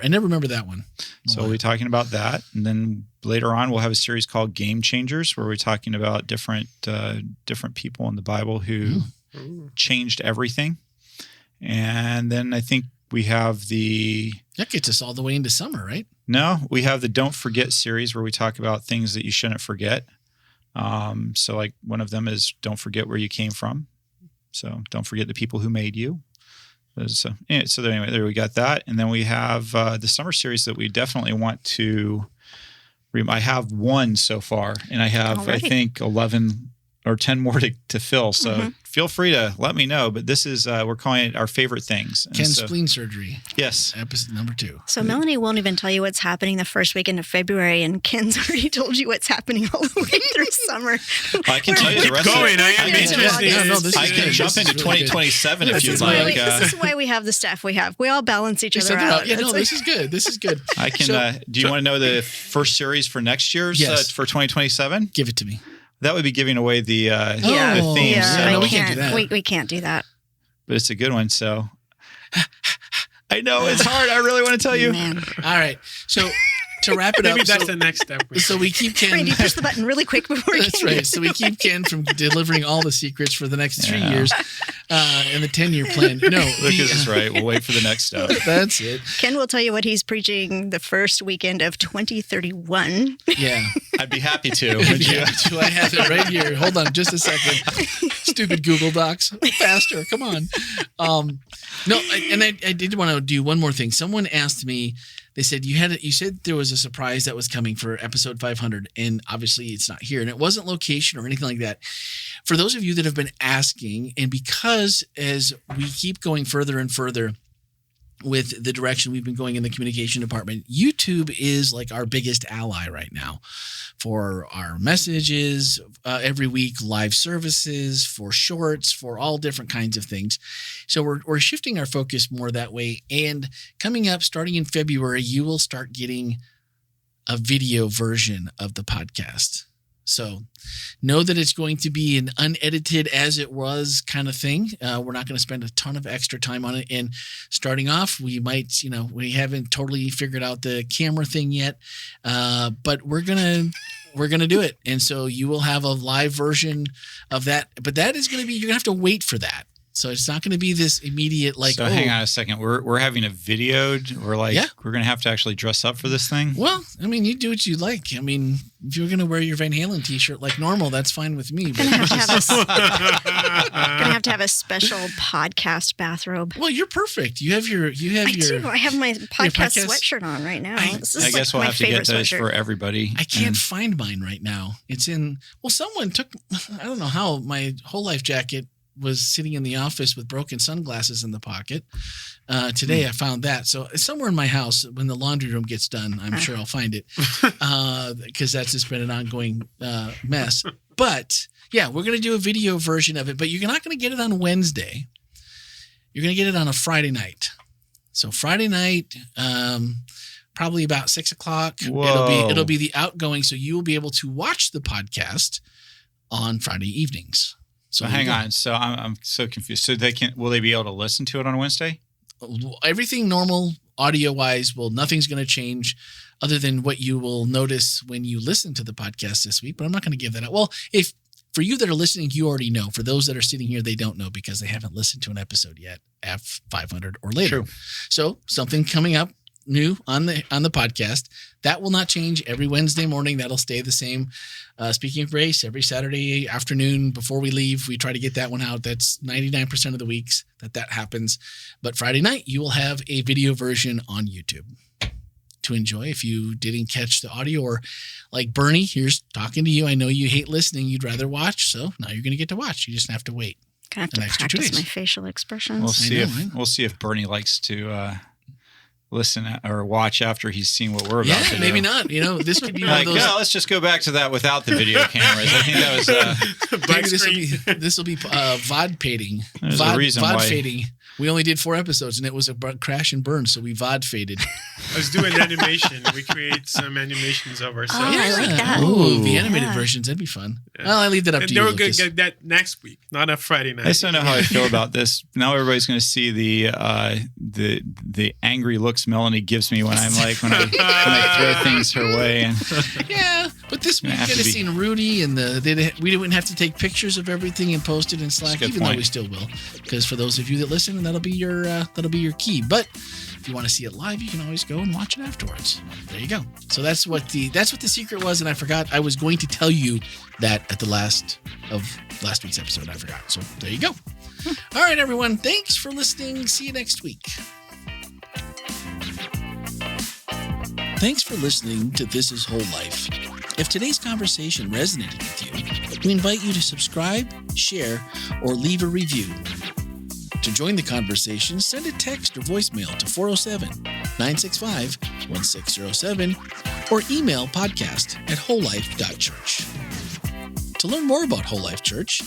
never remember that one. So we'll be talking about that. And then later on, we'll have a series called Game Changers, where we're talking about different people in the Bible who changed everything. And then I think we have that gets us all the way into summer, right? No, we have the Don't Forget series, where we talk about things that you shouldn't forget. So like one of them is don't forget where you came from. So don't forget the people who made you. So anyway, there we got that. And then we have the summer series that we definitely want to I have one so far, and I have, I think, 11 or 10 more to fill. So feel free to let me know. But this is, we're calling it our favorite things. And Ken's spleen surgery. Yes. Episode number 2. So Melanie won't even tell you what's happening the first weekend of February, and Ken's already told you what's happening all the way through summer. I can tell you the rest of it. I am interested. I can jump into 2027 if you'd like. This is why we have the staff we have. We all balance each other out. Yeah, no, this is good. This is good. I can. Do you want to know the first series for next year's for 2027? Give it to me. That would be giving away the the theme. Yeah, so. No, we can't do that. We can't do that. But it's a good one. So I know it's hard. I really want to tell you. Man. All right. So to wrap it up, Maybe that's the next step. So we keep Ken. Randy, push the button really quick before you. That's right. So we keep Ken from delivering all the secrets for the next 3 years, and the 10-year plan. No, Lucas is right. We'll wait for the next step. That's it. Ken will tell you what he's preaching the first weekend of 2031. Yeah, I'd be happy to. Would you? Do I have it right here? Hold on, just a second. Stupid Google Docs, faster! Come on. No, I did want to do one more thing. Someone asked me. They said you said there was a surprise that was coming for episode 500, and obviously it's not here, and it wasn't location or anything like that. For those of you that have been asking, and because as we keep going further and further with the direction we've been going in the communication department, YouTube is like our biggest ally right now for our messages every week, live services, for shorts, for all different kinds of things. So we're shifting our focus more that way. And coming up, starting in February, you will start getting a video version of the podcast. So know that it's going to be an unedited as it was kind of thing. We're not going to spend a ton of extra time on it. And starting off, we might, we haven't totally figured out the camera thing yet, but we're going to do it. And so you will have a live version of that, but that is going to be, you're going to have to wait for that. So it's not going to be this immediate So hang on a second. We're having a videoed. We're we're going to have to actually dress up for this thing. Well, I mean, you do what you like. I mean, if you're going to wear your Van Halen t-shirt like normal, that's fine with me. But Gonna have to have a special podcast bathrobe. Well, you're perfect. You have I do. I have my podcast sweatshirt on right now. I guess we'll have to get those for everybody. I can't find mine right now. It's in. Well, someone took. I don't know how my WholeLife jacket was sitting in the office with broken sunglasses in the pocket. Today I found that. So it's somewhere in my house. When the laundry room gets done, I'm sure I'll find it, because that's just been an ongoing mess. But yeah, we're going to do a video version of it, but you're not going to get it on Wednesday. You're going to get it on a Friday night. So Friday night, probably about 6:00. Whoa. It'll be the outgoing. So you will be able to watch the podcast on Friday evenings. So hang on. So I'm so confused. So will they be able to listen to it on Wednesday? Everything normal audio wise. Well, nothing's going to change other than what you will notice when you listen to the podcast this week, but I'm not going to give that out. Well, if for you that are listening, you already know. For those that are sitting here, they don't know because they haven't listened to an episode yet at 500 or later. True. So something coming up new on the podcast that will not change every Wednesday morning. That'll stay the same. Speaking of grace, every Saturday afternoon before we leave, we try to get that one out. That's 99% of the weeks that happens. But Friday night, you will have a video version on YouTube to enjoy if you didn't catch the audio, or like Bernie, here's talking to you. I know you hate listening. You'd rather watch. So now you're going to get to watch. You just have to wait. Gonna have to practice my facial expressions. We'll see if Bernie likes to listen or watch after he's seen what we're about to do. Maybe not. This would be one like, of those. No, let's just go back to that without the video cameras. I think that was this will be VOD-fading. There's a reason why. VOD-fading. We only did 4 episodes, and it was a crash and burn, so we VOD-faded. Let's do an animation. We create some animations of ourselves. Oh, I like that. Ooh, the animated versions. That'd be fun. Yeah. Well, I leave that up to you. And we're going to get that next week, not a Friday night. I still don't know how I feel about this. Now everybody's going to see the angry looks Melanie gives me when I throw things her way. And yeah, but this week you could have seen Rudy, and we didn't have to take pictures of everything and post it in Slack, even though we still will. Because for those of you that listen, that'll be your key. But if you want to see it live, you can always go and watch it afterwards. There you go. So that's what the secret was, and I forgot I was going to tell you that at the last week's episode. I forgot. So there you go. All right, everyone. Thanks for listening. See you next week. Thanks for listening to This Is WholeLife. If today's conversation resonated with you, We invite you to subscribe, share, or leave a review. To join the conversation, send a text or voicemail to 407-965-1607 or email podcast@wholelife.church. To learn more about Whole Life Church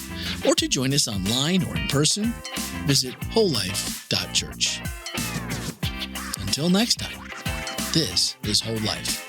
or to join us online or in person, visit wholelife.church. Until next time, this is Whole Life.